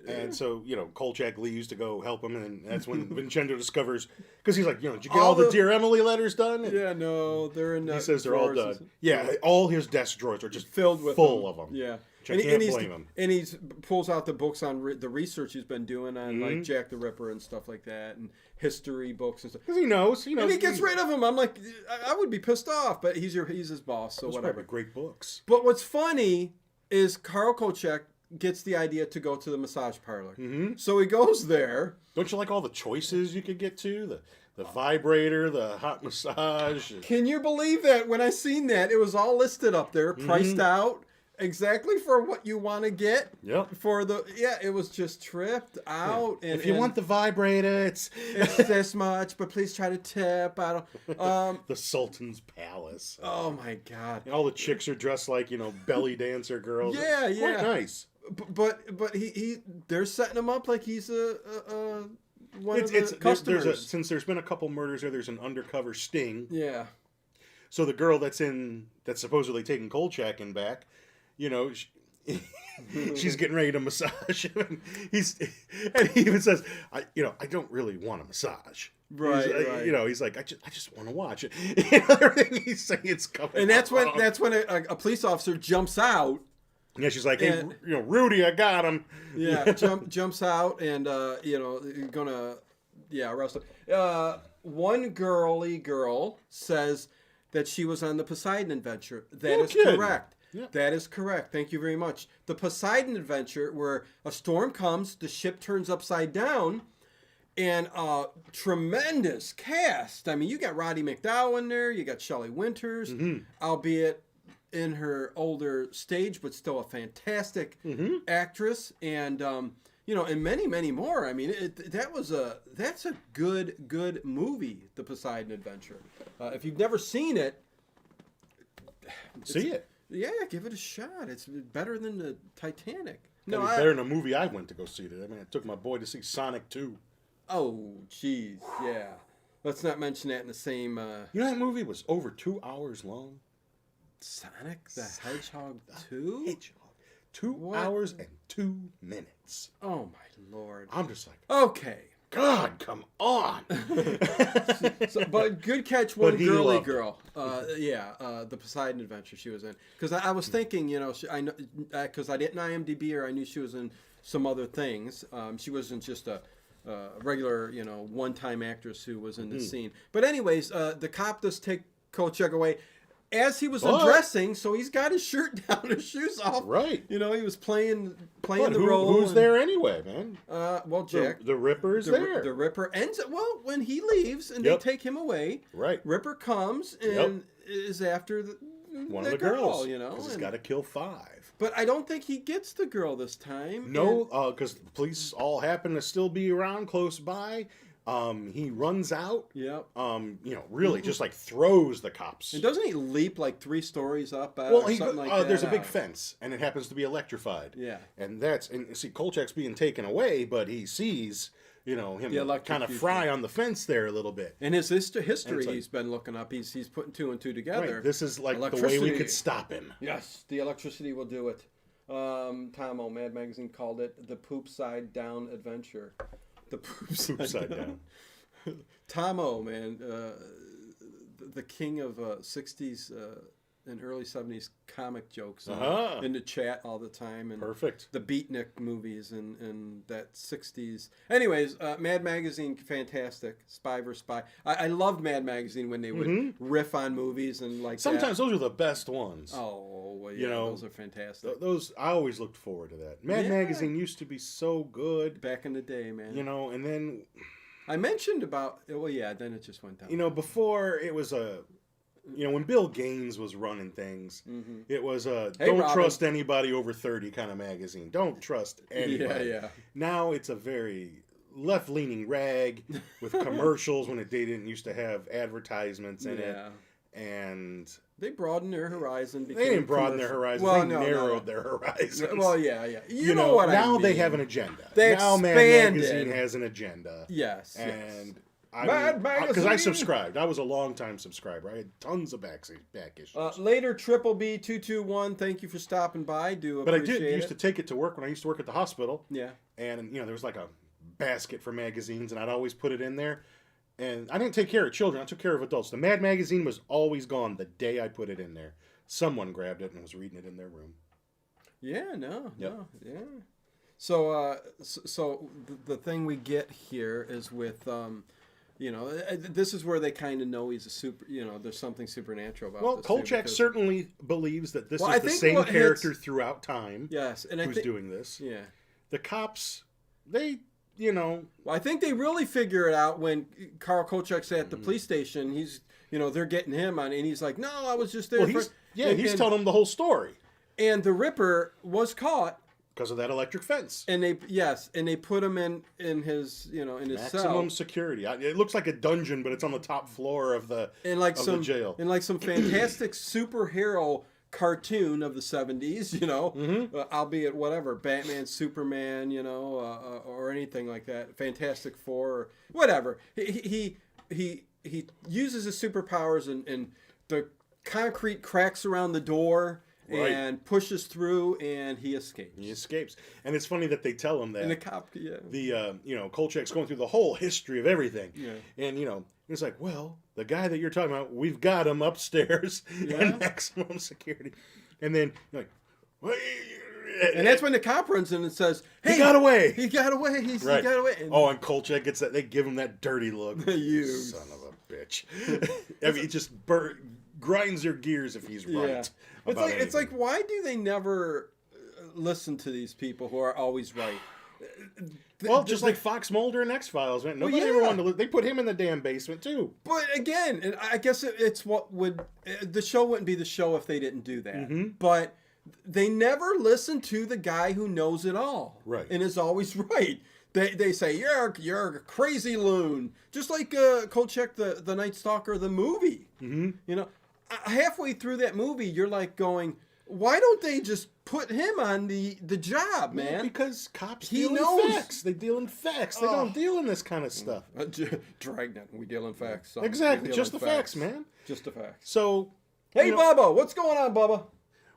And so, you know, Kolchak leaves to go help him, and that's when Vincenzo discovers, because he's like, you know, did you get all the Dear Emily letters done? And yeah, no, they're in. He says they're all done. Yeah, all his desk drawers are just filled with full of them. Yeah, I can't blame him. And he pulls out the books on the research he's been doing on like Jack the Ripper and stuff like that, and history books and stuff. Because he knows. And he gets rid of him. I'm like, I would be pissed off, but he's his boss, so those whatever. Great books. But what's funny is Carl Kolchak gets the idea to go to the massage parlor. So he goes there. Don't you like all the choices you could get to? The vibrator, the hot massage. Can you believe that? When I seen that, it was all listed up there, priced out exactly for what you want to get. Yep. It was just tripped out. Yeah. And if you want the vibrator, it's this much, but please try to tip. I don't. The Sultan's Palace. Oh my God! And all the chicks are dressed like, you know, belly dancer girls. Yeah, it's quite nice. But they're setting him up like he's one of the customers. Since there's been a couple murders there's an undercover sting. Yeah. So the girl that's supposedly taking Kolchak in back, you know, she's getting ready to massage him. And he even says, I don't really want a massage. Right, right. You know, he's like, I just want to watch it. Everything he's saying, it's coming. And that's when a police officer jumps out. Yeah, she's like, hey, Rudy, I got him. Yeah, jumps out and, gonna, arrest him. One girl says that she was on the Poseidon Adventure. That is correct. Yeah. That is correct. Thank you very much. The Poseidon Adventure, where a storm comes, the ship turns upside down, and tremendous cast. I mean, you got Roddy McDowall in there. You got Shelley Winters, albeit in her older stage, but still a fantastic actress, and and many, many more. I mean, that's a good movie, The Poseidon Adventure. If you've never seen it, see it. Yeah, give it a shot. It's better than the Titanic. Better than a movie I went to go see. I took my boy to see Sonic 2. Oh, jeez, yeah. Let's not mention that in the same. That movie was over 2 hours long. Sonic the Hedgehog 2? Hedgehog. 2 hours and 2 minutes. Oh, my Lord. I'm just like, okay. God, come on. But good catch, one girly girl. The Poseidon Adventure she was in. Because I was thinking, because I didn't IMDb her, I knew she was in some other things. She wasn't just a regular, one-time actress who was in this scene. But anyways, the cop does take Kolchak away. As he was undressing, so he's got his shirt down, his shoes off. Right. He was playing the role. Who's there anyway, man? Jack. The Ripper's there. The Ripper ends. Well, when he leaves and they take him away, right. Ripper comes and is after one of the girls. Because he's got to kill 5. But I don't think he gets the girl this time. No, because the police all happen to still be around close by. He runs out. Yep. Really just like throws the cops. And doesn't he leap like 3 stories up? There's a big fence, and it happens to be electrified. Yeah. And see, Kolchak's being taken away, but he sees, him kind of fry on the fence there a little bit. And his history he's been looking up. He's putting 2 and 2 together. Right. This is like the way we could stop him. Yes, the electricity will do it. Tomo, Mad Magazine called it the Poop Side Down Adventure. The poop side down. Tomo, man, the king of 60s and early 70s comic jokes in the chat all the time. And perfect. The Beatnik movies and that 60s. Anyways, Mad Magazine, fantastic. Spy vs. Spy. I loved Mad Magazine when they would riff on movies and like sometimes those are the best ones. Oh, well, yeah, those are fantastic. Those I always looked forward to that. Mad Magazine used to be so good. Back in the day, man. And then... I mentioned about... Well, yeah, then it just went down. Before it was when Bill Gaines was running things, it was don't trust anybody over 30 kind of magazine. Don't trust anybody. Yeah. Now it's a very left-leaning rag with commercials when they didn't used to have advertisements in it. And They broadened their horizon. They didn't broaden their horizon. Well, they narrowed their horizons. Well, yeah. You know what I mean. Now they have an agenda. They now expanded. Mad Magazine has an agenda. Yes. And Mad Magazine. Because I subscribed. I was a long-time subscriber. I had tons of back issues. Later, Triple B221. Thank you for stopping by. But I used to take it to work when I used to work at the hospital. Yeah. And there was like a basket for magazines, and I'd always put it in there. And I didn't take care of children. I took care of adults. The Mad Magazine was always gone the day I put it in there. Someone grabbed it and was reading it in their room. Yeah, no. So, the thing we get here is with, this is where they kind of know he's a super, there's something supernatural about well, this. Well, Kolchak certainly believes that this is the same character throughout time. Yes. And who's doing this. Yeah. The cops, they... Well, I think they really figure it out when Carl Kolchak's at the police station. He's, they're getting him on, and he's like, "No, I was just there." Well, he's telling them the whole story. And the Ripper was caught because of that electric fence. And they put him in his in his maximum cell. Security. It looks like a dungeon, but it's on the top floor of the the jail. And like some fantastic superhero cartoon of the 70s, albeit whatever, Batman, Superman, or anything like that, Fantastic Four, or whatever. He uses his superpowers, and the concrete cracks around the door. Right. And pushes through, and he escapes. And it's funny that they tell him that. And the cop, Kolchak's going through the whole history of everything. Yeah. And, it's like, well, the guy that you're talking about, we've got him upstairs in maximum security. And then, and that's when the cop runs in and says, "Hey, he got away. He got away. He got away." And Kolchak gets that. They give him that dirty look. You son of a bitch. I mean, it just grinds your gears if he's right. Yeah. It's like, why do they never listen to these people who are always right? Well, just like Fox Mulder and X-Files, man. Nobody ever wanted to. They put him in the damn basement too. But again, I guess it's the show wouldn't be the show if they didn't do that. Mm-hmm. But they never listen to the guy who knows it all, right, and is always right. They say you're a crazy loon, just like Kolchak, the Night Stalker, the movie. Mm-hmm. Halfway through that movie, you're like going, why don't they just put him on the job, man? Well, because cops deal in facts. They deal in facts. They don't deal in this kind of stuff. Dragnet, we deal in facts. Son. Exactly, just the facts, man. Just the facts. So, hey, Bubba, what's going on, Bubba?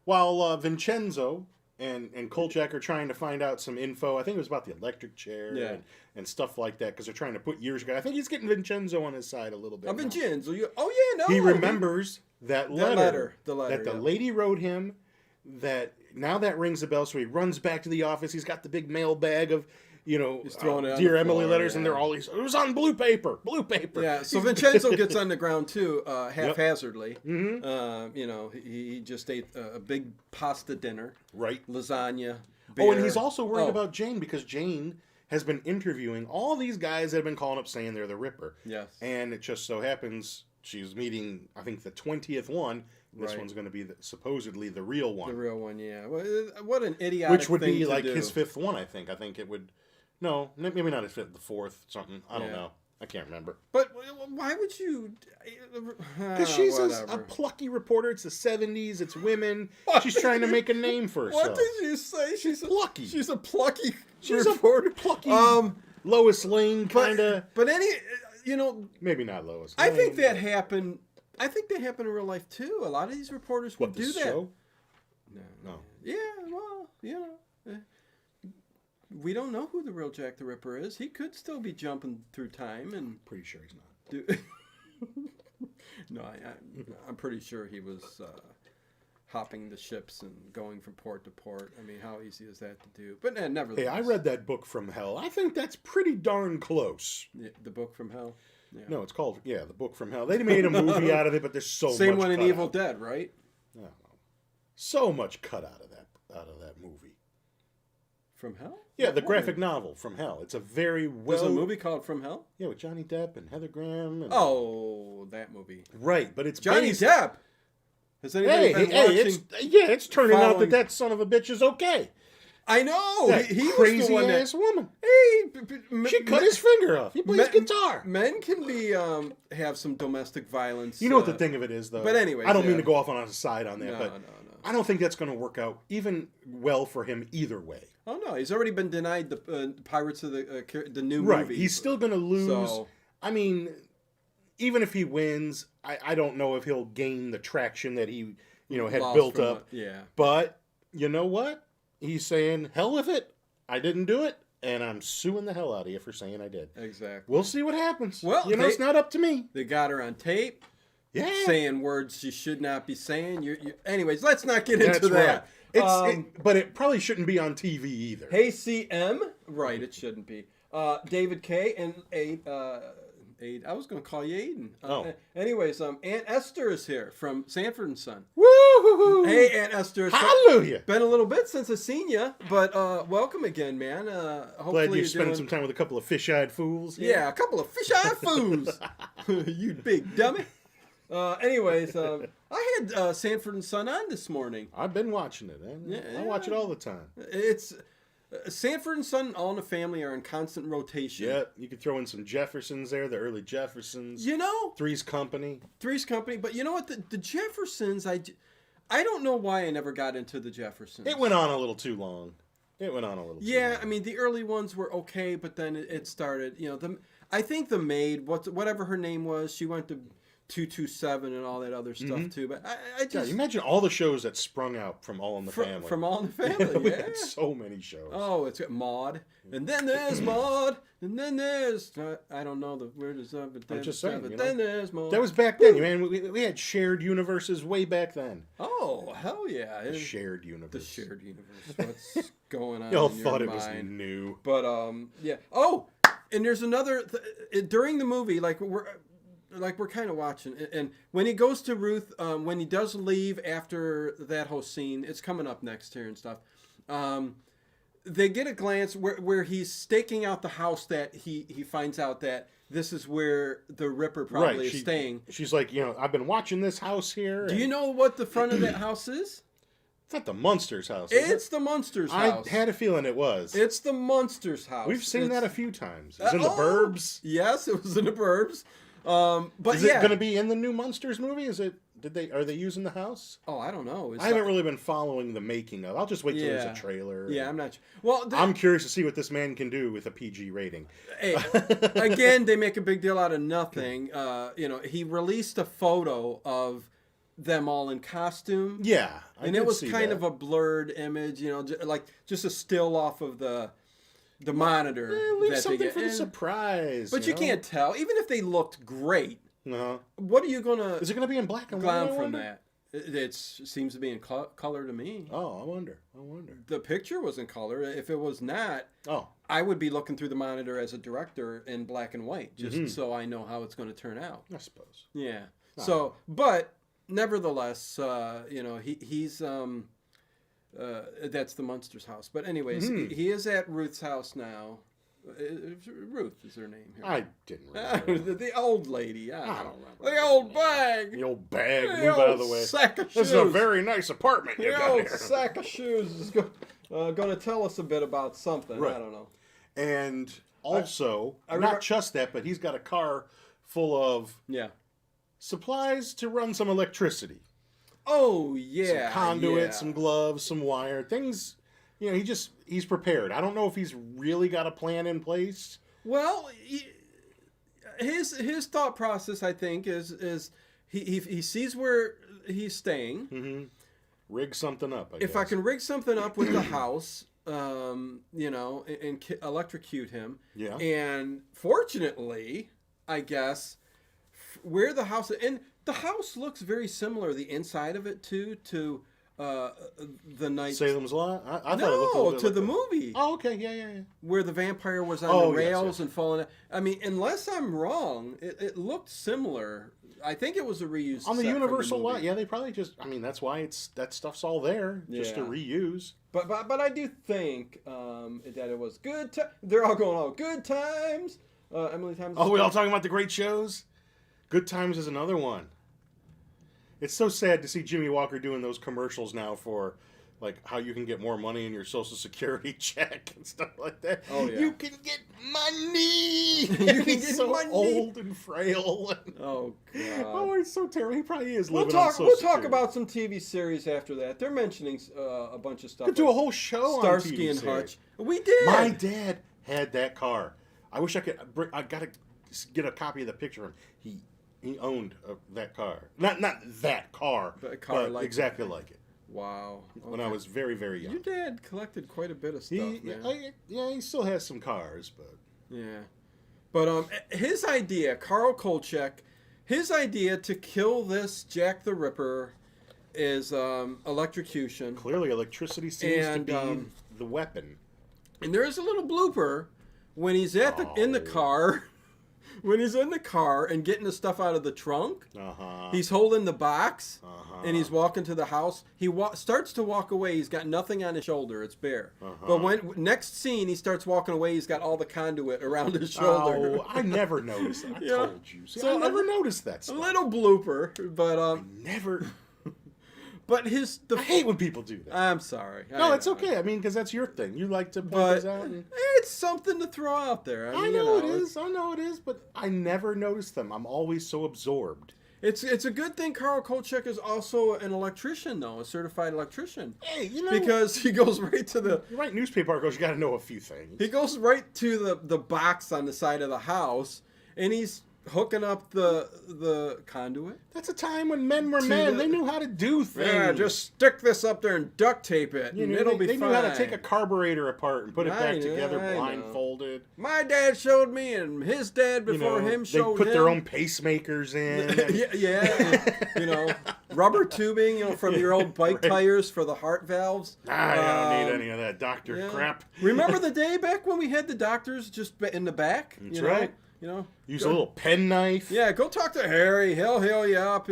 While Vincenzo and Kolchak are trying to find out some info, I think it was about the electric chair and stuff like that, because they're trying to put years ago. I think he's getting Vincenzo on his side a little bit. Vincenzo, he remembers that letter that the lady wrote him. That now that rings a bell, so he runs back to the office. He's got the big mail bag of he's throwing Dear Emily letters, and they're all it was on blue paper. Yeah, so Vincenzo gets on the ground too, haphazardly. Mm-hmm. He just ate a big pasta dinner, right? Lasagna. Beer. Oh, and he's also worried about Jane, because Jane has been interviewing all these guys that have been calling up saying they're the Ripper. Yes, and it just so happens she's meeting, I think, the 20th one. This one's going to be supposedly the real one. The real one, yeah. What an idiotic Which would thing be like do. his fifth one, I think. I think it would... No, maybe not his fifth, the fourth, something. I don't know. I can't remember. But why would you... Because she's a plucky reporter. It's the 70s. It's women. She's trying to make a name for herself. What did you say? She's plucky. She's a plucky reporter. Plucky. Lois Lane kind of... But maybe not Lois I Lane. think that happened... I think that happened in real life too. A lot of these reporters would do that. Show? No. Yeah, well, we don't know who the real Jack the Ripper is. He could still be jumping through time, and pretty sure he's not. No, I'm pretty sure he was hopping the ships and going from port to port. I mean, how easy is that to do? But nevertheless. Hey, I read that book from hell. I think that's pretty darn close. Yeah, the book from hell. Yeah. No, it's called The Book from Hell. They made a movie out of it, but there's so much. Same one in Evil out. Dead, right? Yeah, so much cut out of that movie. From Hell? Yeah, the graphic novel From Hell. It's a very well. There's a movie called From Hell. Yeah, with Johnny Depp and Heather Graham. And... Oh, that movie. Right, but it's Johnny Depp. Has anybody been watching? It's turning out that son of a bitch is okay. I know. That he crazy was the one ass woman. She cut his finger off. He plays guitar. Men can be have some domestic violence. You know what the thing of it is, though. But anyways, I don't mean to go off on a side on that, No. I don't think that's going to work out even well for him either way. Oh no, he's already been denied the Pirates of the new right. movie. He's still going to lose. So, I mean, even if he wins, I don't know if he'll gain the traction that he had built up. Yeah. But you know what? He's saying, hell with it. I didn't do it, and I'm suing the hell out of you for saying I did. Exactly. We'll see what happens. Well, it's not up to me. They got her on tape. Yeah. Saying words she should not be saying. Anyways, let's not get into that. Right. But it probably shouldn't be on TV either. Hey, CM. Right, it shouldn't be. David K. and I was going to call you Aiden. Anyways, Aunt Esther is here from Sanford and Son. Woo! Hey, Aunt Esther. Hallelujah! Been a little bit since I've seen you, but welcome again, man. Hopefully Glad you're spending some time with a couple of fish-eyed fools. Yeah, a couple of fish-eyed fools. You big dummy. Anyways, I had Sanford and Son on this morning. I've been watching it. I watch it all the time. It's Sanford and Son and All in the Family are in constant rotation. Yeah, you could throw in some Jeffersons there, the early Jeffersons. Three's Company. But you know what? The Jeffersons, I don't know why I never got into the Jeffersons. It went on a little too long. Yeah, I mean, the early ones were okay, but then it started, I think the maid, whatever her name was, she went to 227 and all that other stuff too. But I just... Yeah, you imagine all the shows that sprung out from All in the Family. From All in the Family, We had so many shows. Oh, it's got Maude. And then there's Maude. And then there's... I don't know the word is up. I'm just saying, but then there's Maude. That was back then, man. We had shared universes way back then. Oh, hell yeah. The shared universe. The shared universe. What's going on Y'all in thought your it was mind? new. But, yeah. Oh, and there's another... during the movie, we're kind of watching, and when he goes to Ruth, when he does leave after that whole scene, it's coming up next here and stuff. They get a glance where he's staking out the house that he finds out that this is where the Ripper probably is staying. She's like, I've been watching this house here. Do you know what the front of that house is? It's not the Munsters house. It's the Munsters house. I had a feeling it was. It's the Munsters house. We've seen that a few times. It's in the Burbs. Yes, it was in the Burbs. But is it going to be in the new Munsters movie? Are they using the house? Oh, I don't know. I haven't really been following the making of. I'll just wait till there's a trailer. Yeah, I'm not sure. Well, I'm curious to see what this man can do with a PG rating. Hey, again, they make a big deal out of nothing. He released a photo of them all in costume. Yeah, and it was kind of a blurred image. Like just a still off of the monitor. Leave something for the surprise. But you can't tell. Even if they looked great, what are you going to... Is it going to be in black and white? From that. It seems to be in color to me. Oh, I wonder. The picture was in color. If it was not, I would be looking through the monitor as a director in black and white, just so I know how it's going to turn out. I suppose. Yeah. So, but nevertheless, he's... that's the Munsters house. But anyways, he is at Ruth's house now. Ruth is her name here. I didn't remember. The old lady. I don't remember. The old bag. The old bag. Move out of the way. Sack of shoes. This is a very nice apartment you got here. The old sack of shoes is going to tell us a bit about something. Right. I don't know. And also, not just that, but he's got a car full of supplies to run some electricity. Oh, yeah. Some conduit, some gloves, some wire, things. He's prepared. I don't know if he's really got a plan in place. Well, his thought process, I think, is he sees where he's staying. Mm-hmm. Rig something up, I guess. If I can rig something up with the house, and electrocute him. Yeah. And fortunately, I guess, where the house... And the house looks very similar, the inside of it, to... the night Salem's Lot. I thought it looked to the movie. Oh, okay, yeah. Where the vampire was on the rails and falling. I mean, unless I'm wrong, it looked similar. I think it was a reuse on the Universal lot. Yeah, they probably just. I mean, that's why that stuff's all there just to reuse. But I do think that it was good. They're all going on good times. Emily Thomas. Oh, we all talking about the great shows. Good Times is another one. It's so sad to see Jimmy Walker doing those commercials now for like how you can get more money in your Social Security check and stuff like that. Oh yeah. You can get money. You can He's get so money. old and frail. Oh god. Oh, it's so terrible. He probably is We'll living on talk. Social We'll Security. talk about some TV series after that. They're mentioning a bunch of stuff. Could do a whole show on Starsky TV and series. Hutch. We did. My dad had that car. I wish I could. I gotta get a copy of the picture of him. He owned that car. Not that car, But a car but like exactly like it. Wow. When I was very, very young. Your dad collected quite a bit of stuff, man. He still has some cars, but Yeah. But his idea, Carl Kolchak, his idea to kill this Jack the Ripper is electrocution. clearly electricity seems to be And, the weapon. And there is a little blooper when he's in the car. When he's in the car and getting the stuff out of the trunk, he's holding the box, and he's walking to the house. He starts to walk away. He's got nothing on his shoulder. It's bare. But when next scene, he starts walking away. He's got all the conduit around his shoulder. Oh, I never noticed that. I Yeah. told you. See, So I never noticed that A stuff. little blooper, but Never. but I hate when people do that. I'm sorry. No, I it's know. okay. I mean, because that's your thing. You like to point But those out. And... it's something to throw out there. I mean, know it it's- is. I know it is. But I never notice them. I'm always so absorbed. It's a good thing Carl Kolchak is also an electrician, though, a certified electrician. Hey, you know, Because he goes right to the you write newspaper articles. You got to know a few things. he goes right to the box on the side of the house, and he's hooking up the conduit. That's a time when men were men. They knew how to do things. Yeah, just stick this up there and duct tape it, You and know, it'll be they fine. knew how to take a carburetor apart and put it I back know, together I know. blindfolded. My dad showed me, and his dad before him showed they put him. their own pacemakers in. yeah, and, rubber tubing, from your old bike tires for the heart valves. I don't need any of that doctor Yeah. crap. Remember the day back when we had the doctors just in the back? That's right. Use a little penknife. Yeah, go talk to Harry. He'll heal you up.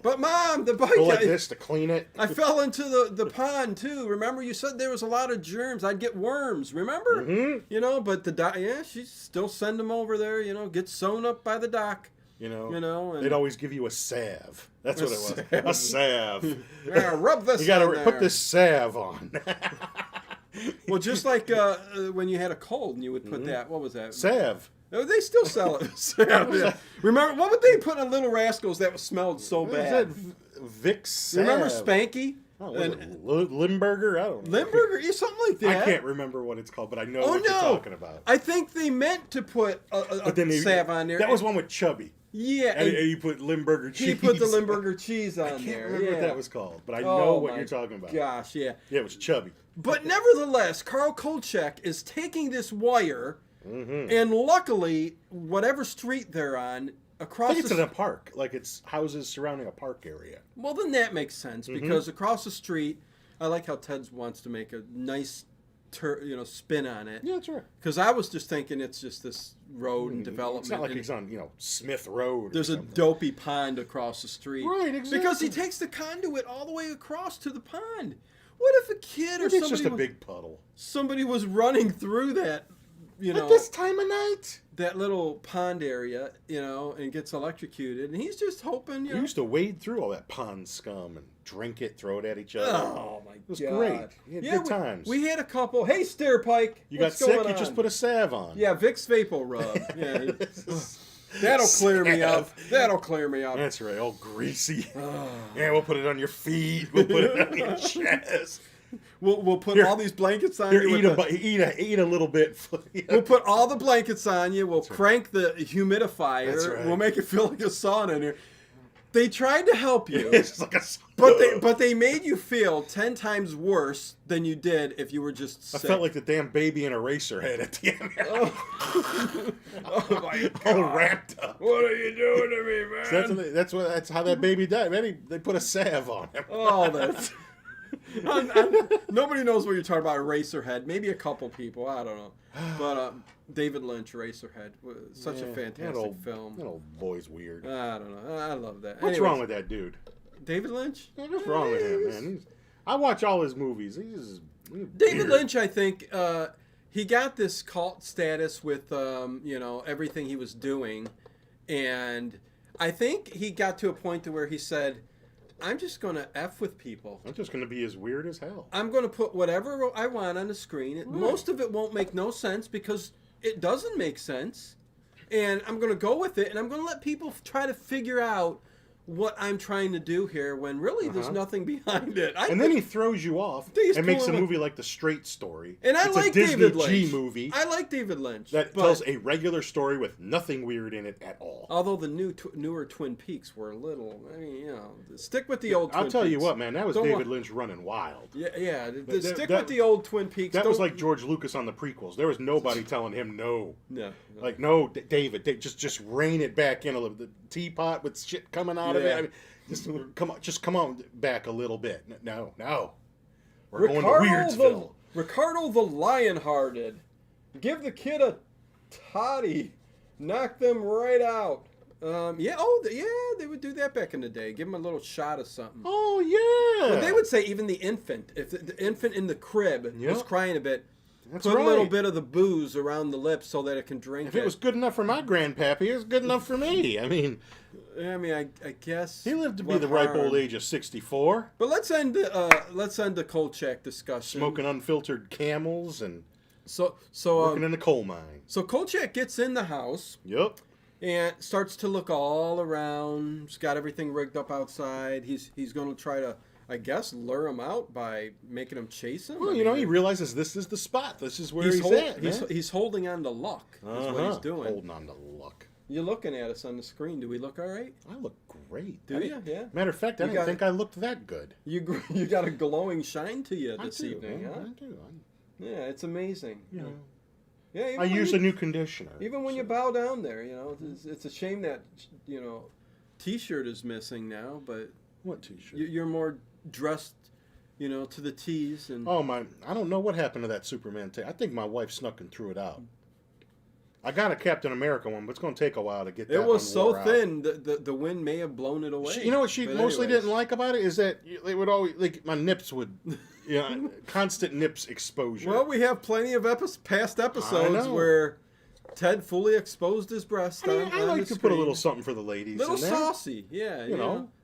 But Mom, the bike. Go like this to clean it. I fell into the pond too. Remember, you said there was a lot of germs. I'd get worms. Remember? Mm-hmm. But the she still send them over there. Get sewn up by the dock. And they'd always give you a salve. That's what it was. A salve. Yeah, rub this. You got on to there. put this salve on. Well, just like when you had a cold and you would put that. What was that? Salve. Oh, they still sell it. Yeah. Remember, what would they put in Little Rascals that smelled so What bad? was that? Vicks salve. Remember Spanky? Oh, was it Limburger? I don't know. Limburger? Yeah, something like that. I can't remember what it's called, but I know what you're talking about. I think they meant to put a salve on there. That was one with Chubby. Yeah. And you put Limburger cheese. He put the Limburger cheese on there. I can't remember what that was called, but I know Oh, what my you're talking about. Gosh, yeah. Yeah, it was Chubby. But nevertheless, Carl Kolchak is taking this wire, and luckily, whatever street they're on, across I think it's in a park, like it's houses surrounding a park area. Well, then that makes sense, because across the street, I like how Ted wants to make a nice spin on it. Yeah, that's right. Because I was just thinking it's just this road and development. It's not like he's on, Smith Road. There's a dopey pond across the street. Right, exactly. Because he takes the conduit all the way across to the pond. What if a kid or Maybe it's somebody just a big puddle. Somebody was running through that, At this time of night? that little pond area, and gets electrocuted, and he's just hoping, We used to wade through all that pond scum and drink it, throw it at each other. Oh my god, It was great. We had good times. We had a couple. Hey, Stairpike, You got what's sick, going you on? just put a salve on. Yeah, Vicks Vapor Rub. Yeah, that'll clear me up. That'll clear me up. That's right, all greasy. Yeah, we'll put it on your feet. We'll put it on your chest. We'll put all these blankets on Here, you. eat a little bit. We'll put all the blankets on you. We'll crank the humidifier. That's right. We'll make it feel like a sauna in here. They tried to help you, It's like a... but they made you feel 10 times worse than you did if you were just I sick. felt like the damn baby in Eraserhead at the end. Oh my god! All wrapped up. What are you doing to me, man? So that's how that baby died. Maybe they put a salve on him. Oh, that's. Nobody knows what you're talking about. Eraserhead. Maybe a couple people. I don't know. But David Lynch, Eraserhead, was such a fantastic film. That old boy's weird. I don't know. I love that. What's wrong with that dude? David Lynch? What's wrong with him, man? I watch all his movies. He's David weird. Lynch, I think, he got this cult status with everything he was doing, and I think he got to a point to where he said, I'm just going to F with people. I'm just going to be as weird as hell. I'm going to put whatever I want on the screen. Most of it won't make no sense because it doesn't make sense. And I'm going to go with it, and I'm going to let people try to figure out what I'm trying to do here when really there's nothing behind it. Then he throws you off and makes a movie like The Straight Story. And I like David Lynch. It's a Disney G movie. I like David Lynch. That tells a regular story with nothing weird in it at all. Although the newer Twin Peaks were a little, stick with the old Twin Peaks. I'll tell you what, man, that was David Lynch running wild. Yeah. Stick with the old Twin Peaks. That was like George Lucas on the prequels. There was nobody telling him no. No. Like, no, David, just rein it back in a little. The teapot with shit coming out of it. I mean, just come on back a little bit. No. We're going to Weirdsville. Ricardo the Lionhearted. Give the kid a toddy. Knock them right out. They would do that back in the day. Give him a little shot of something. Oh, yeah. But they would say even the infant, if the infant in the crib was crying a bit, That's put right. a little bit of the booze around the lips so that it can drink If it was good enough for my grandpappy, it was good enough for me. I guess he lived to be the ripe old age of 64. But let's end the Kolchak discussion. Smoking unfiltered Camels and working working in a coal mine. So Kolchak gets in the house. Yep. And starts to look all around. He's got everything rigged up outside. He's going to try to, I guess, lure him out by making him chase him. Well, he realizes this is the spot. This is where he's at. He's holding on to luck. Is what he's doing. Holding on to luck. You're looking at us on the screen. Do we look all right? I look great. Do you? Yeah. Matter of fact, I didn't think I looked that good. You got a glowing shine to you this evening, huh? I do. Yeah, it's amazing. I use a new conditioner. Even when you bow down there, it's a shame that T-shirt is missing now. But what T-shirt? You're more dressed, to the T's and. Oh my! I don't know what happened to that Superman tape. I think my wife snuck and threw it out. I got a Captain America one, but it's going to take a while to get that. It was so thin, out. the wind may have blown it away. You know what she mostly didn't like about it is that it would always my nips would, constant nips exposure. Well, we have plenty of past episodes where Ted fully exposed his breast. I like to put a little something for the ladies. Little in there. saucy,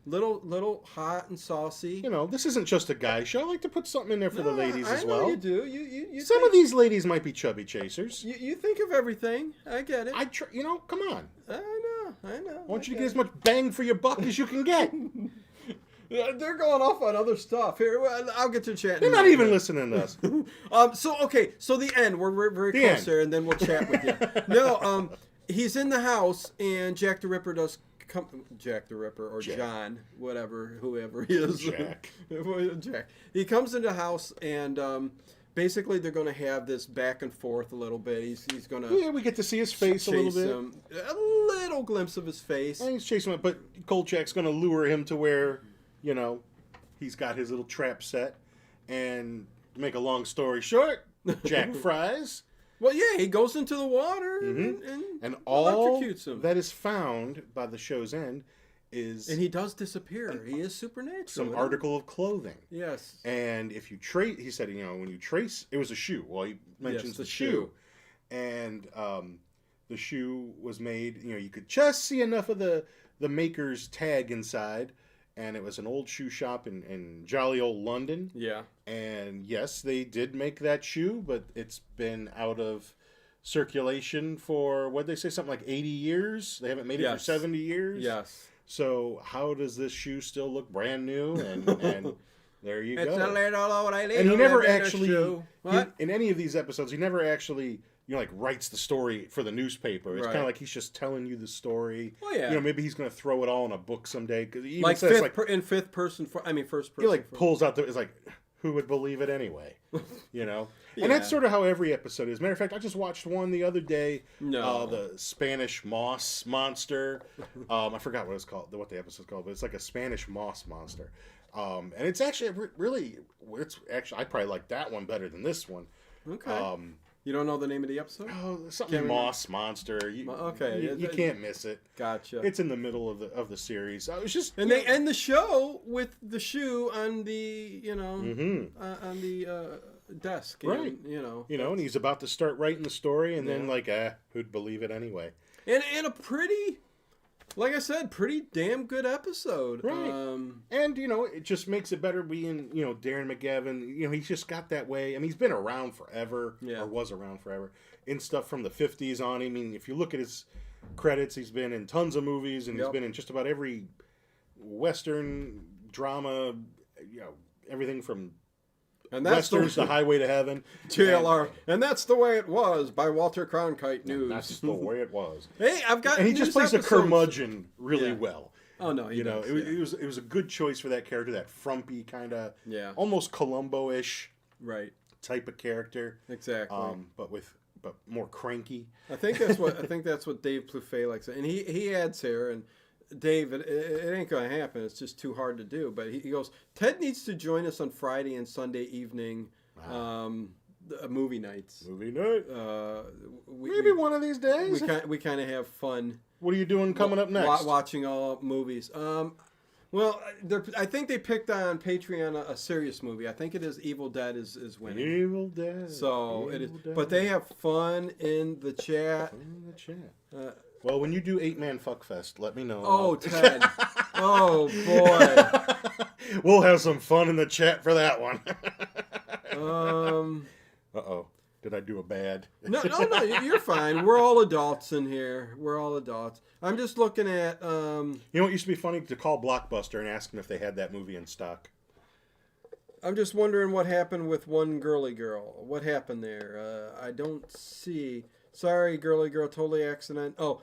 little hot and saucy. This isn't just a guy show. I like to put something in there for the ladies as well. I know you do. You Some of these ladies might be chubby chasers. You think of everything. I get it. Come on. I know. I want you to get as much bang for your buck as you can get. They're going off on other stuff. Here, I'll get to chat. They're not even listening to us. So the end. We're very close there, and then we'll chat with you. No, he's in the house, and Jack the Ripper does come. Jack the Ripper or Jack. John, whoever he is. Jack. Jack. He comes into the house, and basically they're going to have this back and forth a little bit. He's going to. Yeah, we get to see his face a little bit. A little glimpse of his face. And he's chasing him, but Kolchak's going to lure him to where. He's got his little trap set, and to make a long story short, Jack fries. Well, yeah, he goes into the water and all electrocutes him. That is found by the show's end is... And he does disappear. He is supernatural. Some article of clothing. Yes. And if you trace... He said, when you trace... It was a shoe. Well, he mentions the shoe. And the shoe was made... You could just see enough of the maker's tag inside. And it was an old shoe shop in jolly old London. Yeah. And yes, they did make that shoe, but it's been out of circulation for, what'd they say, something like 80 years? They haven't made it for 70 years? Yes. So how does this shoe still look brand new? And there you go. It's a little and he never actually, in any of these episodes, he never actually... writes the story for the newspaper. It's kind of like he's just telling you the story. Well, yeah. Maybe he's going to throw it all in a book someday. Cause he like says, first person. He pulls out it's like, who would believe it anyway? Yeah. And that's sort of how every episode is. Matter of fact, I just watched one the other day. No. The Spanish moss monster. I forgot what it's called, what the episode's called, but it's like a Spanish moss monster. And it's actually I probably like that one better than this one. Okay. You don't know the name of the episode? Oh, something moss monster. You can't miss it. Gotcha. It's in the middle of the series. It was just, and they end the show with the shoe on the on the desk, right? And he's about to start writing the story, and then who'd believe it anyway? And a pretty Like I said, pretty damn good episode. Right. And, it just makes it better being, Darren McGavin. He's just got that way. I mean, he's been around forever, or was around forever, in stuff from the 50s on. I mean, if you look at his credits, he's been in tons of movies, and he's been in just about every Western drama, everything from Westerns to Highway to Heaven. TLR. And That's the Way It Was by Walter Cronkite News. That's the way it was. Hey, I've got And he just plays episodes. a curmudgeon really well. Oh, no, he does. It was a good choice for that character, that frumpy kind of, almost Columbo-ish type of character. Exactly. But more cranky. I think that's what Dave Plouffe likes. And he adds here, and Dave, it ain't going to happen. It's just too hard to do. But he goes, Ted needs to join us on Friday and Sunday evening movie nights. Movie night. Maybe one of these days. We kind of have fun. What are you doing coming up next? Watching all movies. Well, I think they picked on Patreon a serious movie. I think it is Evil Dead is winning. Evil Dead. So it is. But they have fun in the chat. Well, when you do 8-Man Fuckfest, let me know. Oh, Ted. Oh, boy. We'll have some fun in the chat for that one. Uh-oh. Did I do a bad? No, you're fine. We're all adults in here. We're all adults. I'm just looking at... You know what used to be funny? To call Blockbuster and ask them if they had that movie in stock. I'm just wondering what happened with One Girly Girl. What happened there? I don't see... Sorry, Girly Girl, totally accident. Oh,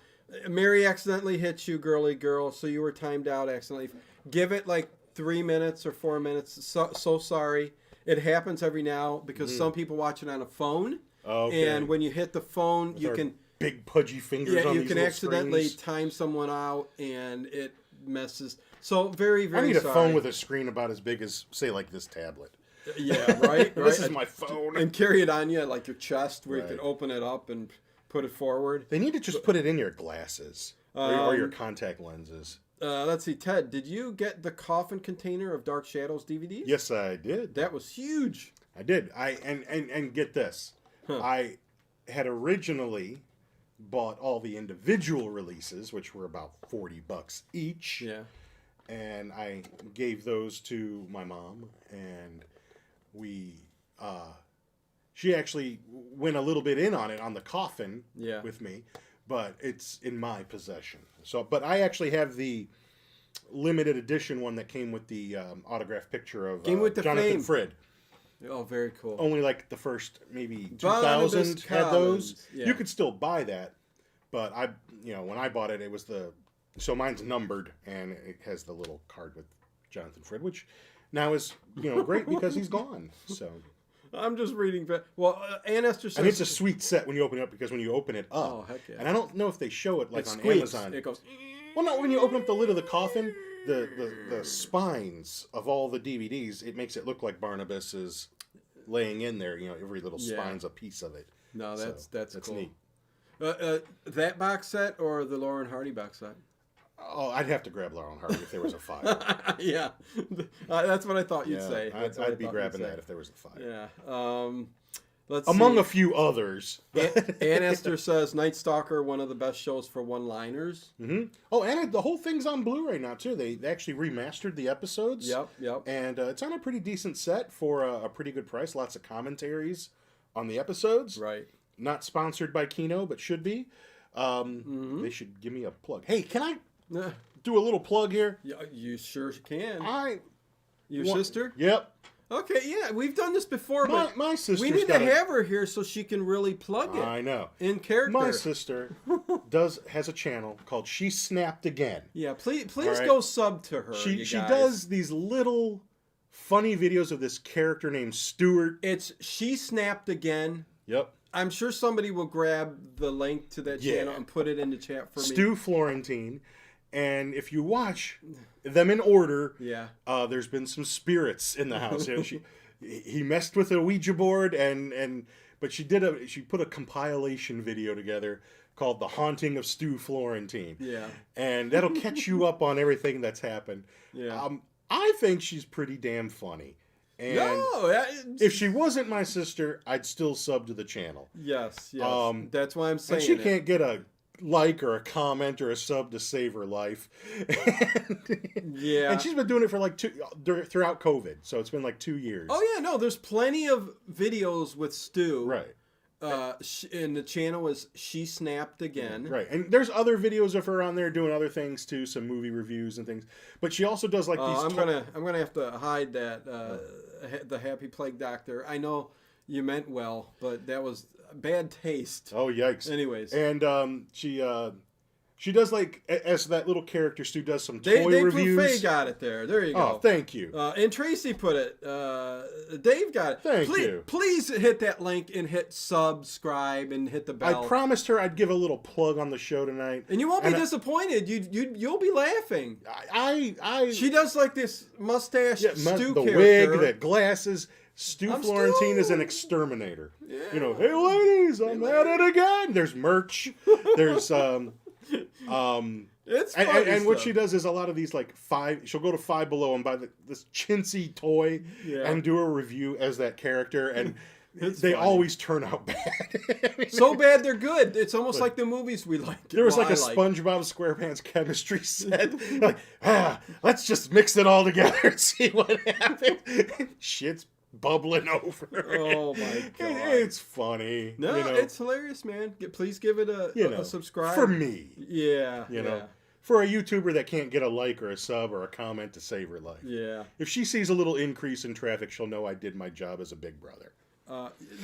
Mary accidentally hit you, Girly Girl, so you were timed out accidentally. Give it like 3 minutes or 4 minutes. So sorry. It happens every now because some people watch it on a phone. Okay. And when you hit the phone, you can... Big pudgy fingers on you these can little accidentally screens. time someone out and it messes. So very, very I need a sorry. phone with a screen about as big as, say, like this tablet. Yeah, right? This is my phone. And carry it on you like your chest where you can open it up and put it forward. They need to just put it in your glasses or your contact lenses. Let's see, Ted, did you get the coffin container of Dark Shadows DVDs? Yes, I did. That was huge. I did. And get this. I had originally bought all the individual releases, which were about $40 each. Yeah. And I gave those to my mom, and she actually went a little bit in on it on the coffin with me, but it's in my possession. So, but I actually have the limited edition one that came with the autographed picture of Jonathan Frid. Oh, very cool. Only like the first maybe 2000 had those. Yeah. You could still buy that, but when I bought it, it was so mine's numbered and it has the little card with Jonathan Frid, which now is great because he's gone. So I'm just reading. Well, Ann Esther says, and it's a sweet set when you open it up because when you open it up, heck yeah. And I don't know if they show it like on squeaks. Amazon. It goes. Well, no, when you open up the lid of the coffin, the spines of all the DVDs, it makes it look like Barnabas is laying in there. Every little spine's a piece of it. No, that's cool. Neat. That box set or the Lauren Hardy box set? Oh, I'd have to grab Lauren Hardy if there was a 5. Yeah, that's what I thought you'd say. I'd be grabbing that if there was a 5. Yeah. Among a few others. Ann Esther says Night Stalker, one of the best shows for one-liners. Mm-hmm. Oh, and the whole thing's on Blu-ray now too. They actually remastered the episodes. Yep. And it's on a pretty decent set for a pretty good price. Lots of commentaries on the episodes. Right. Not sponsored by Kino, but should be. They should give me a plug. Hey, can I do a little plug here? Yeah, you sure can. Your Your sister? Yep. Okay, yeah, we've done this before, but my sister's we need to have her here so she can really plug it. I know. In character. My sister has a channel called She Snapped Again. Yeah, please go sub to her. She does these little funny videos of this character named Stuart. It's She Snapped Again. Yep. I'm sure somebody will grab the link to that channel and put it in the chat for me. Stu Florentine. And if you watch them in order, there's been some spirits in the house. He messed with a Ouija board, but she put a compilation video together called "The Haunting of Stu Florentine." Yeah, and that'll catch you up on everything that's happened. Yeah, I think she's pretty damn funny. And if she wasn't my sister, I'd still sub to the channel. Yes. That's why I'm saying. And she can't get like or a comment or a sub to save her life. Yeah. And she's been doing it for like throughout COVID. So it's been like 2 years. Oh, yeah. No, there's plenty of videos with Stu. Right. And the channel is She Snapped Again. Right. And there's other videos of her on there doing other things too, some movie reviews and things. But she also does like these... I'm gonna have to hide that, the Happy Plague Doctor. I know you meant well, but that was bad taste. Oh, yikes. Anyways. And she does like, as that little character, Stu does some toy reviews. Dave got it there. There you go. Oh, thank you. And Tracy put it. Dave got it. Thank you. Please hit that link and hit subscribe and hit the bell. I promised her I'd give a little plug on the show tonight. And you won't be disappointed. You'll be laughing. She does like this mustache Stu the character. wig, the glasses. Stu Florentine is an exterminator. Yeah. You know, hey ladies, I'm at it again. There's merch. There's it's and what she does is a lot of these like she'll go to Five Below and buy this chintzy toy and do a review as that character, and they always turn out bad. So bad they're good. It's almost like the movies we like. There was like a SpongeBob SquarePants chemistry set. Like, let's just mix it all together and see what happens. Shit's bubbling over. Oh my god, it's funny. No, it's hilarious, man. Please give it a subscribe for me. Yeah, you know, for a YouTuber that can't get a like or a sub or a comment to save her life. Yeah, if she sees a little increase in traffic, she'll know I did my job as a big brother.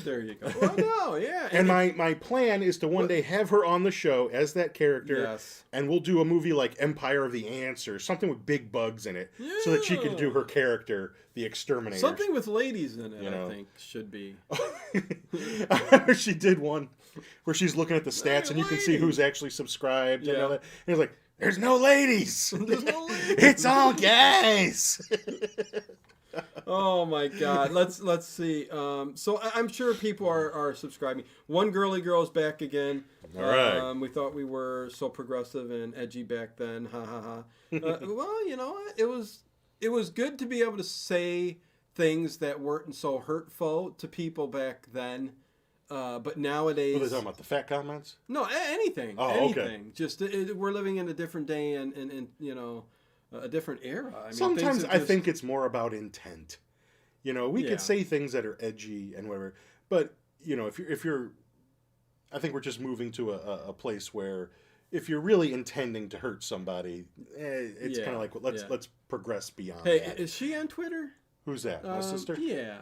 There you go. Well, no, yeah. And my plan is to one day have her on the show as that character. Yes. And we'll do a movie like Empire of the Ants or something with big bugs in it, so that she can do her character, the exterminator. Something with ladies in it, I think, should be. She did one where she's looking at the stats and you can see who's actually subscribed and all that. And it's like, there's no ladies. There's no ladies. It's all guys. Oh my god. Let's see. So I'm sure people are subscribing. One girly girl's back again. All right. We thought we were so progressive and edgy back then. Ha ha ha. Well, you know, it was good to be able to say things that weren't so hurtful to people back then. But nowadays, What are they talking about? The fat comments? No, anything. Oh, anything. okay. Just we're living in a different day and you know, a different era. I mean, sometimes I think it's more about intent. You know, we could say things that are edgy and whatever, but you know, if you're, I think we're just moving to a place where if you're really intending to hurt somebody, it's kind of like let's progress beyond. Hey, that. Is she on Twitter? Who's that? My sister? Yeah.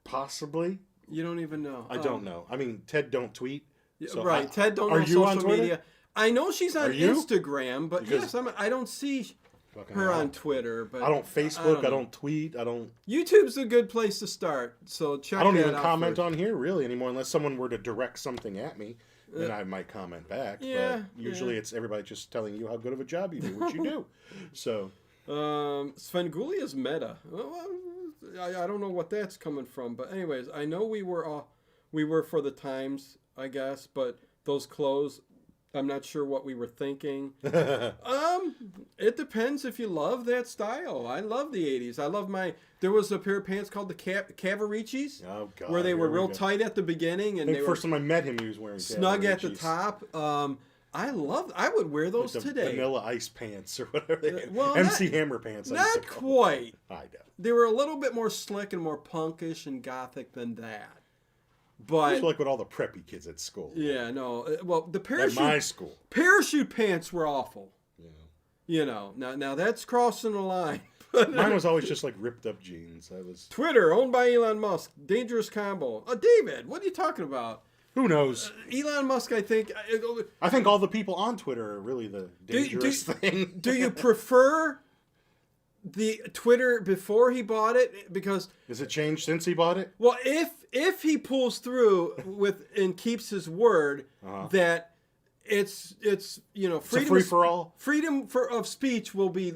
Possibly. You don't even know. I don't know. I mean, Ted don't tweet. So right. Ted don't know social media. I know she's on Instagram, but yes, I don't see her on Twitter. But I don't Facebook. I don't tweet. I don't. YouTube's a good place to start. So check. I don't even comment on here really anymore, unless someone were to direct something at me. Then I might comment back. Yeah. But usually it's everybody just telling you how good of a job you do, what you do. So. Svengulia's meta. I don't know what that's coming from, but anyways, I know we were for the times, I guess, but those clothes, I'm not sure what we were thinking. It depends if you love that style. I love the 80s. There was a pair of pants called the Cavaricis, where they were real tight at the beginning, and the first time I met him, he was wearing snug at the top. I would wear those like the today. Vanilla Ice pants or whatever. MC Hammer pants. Not quite. I know. They were a little bit more slick and more punkish and gothic than that. But it's like with all the preppy kids at school. Yeah, no. Well, the parachute. At my school. Parachute pants were awful. Yeah. You know, now that's crossing the line. Mine was always just like ripped up jeans. Twitter, owned by Elon Musk. Dangerous combo. David, what are you talking about? Who knows? Elon Musk, I think all the people on Twitter are really the dangerous thing. Do you prefer the Twitter before he bought it? Because has it changed since he bought it? Well, if he pulls through and keeps his word that it's you know, freedom, free for all. Freedom of speech will be,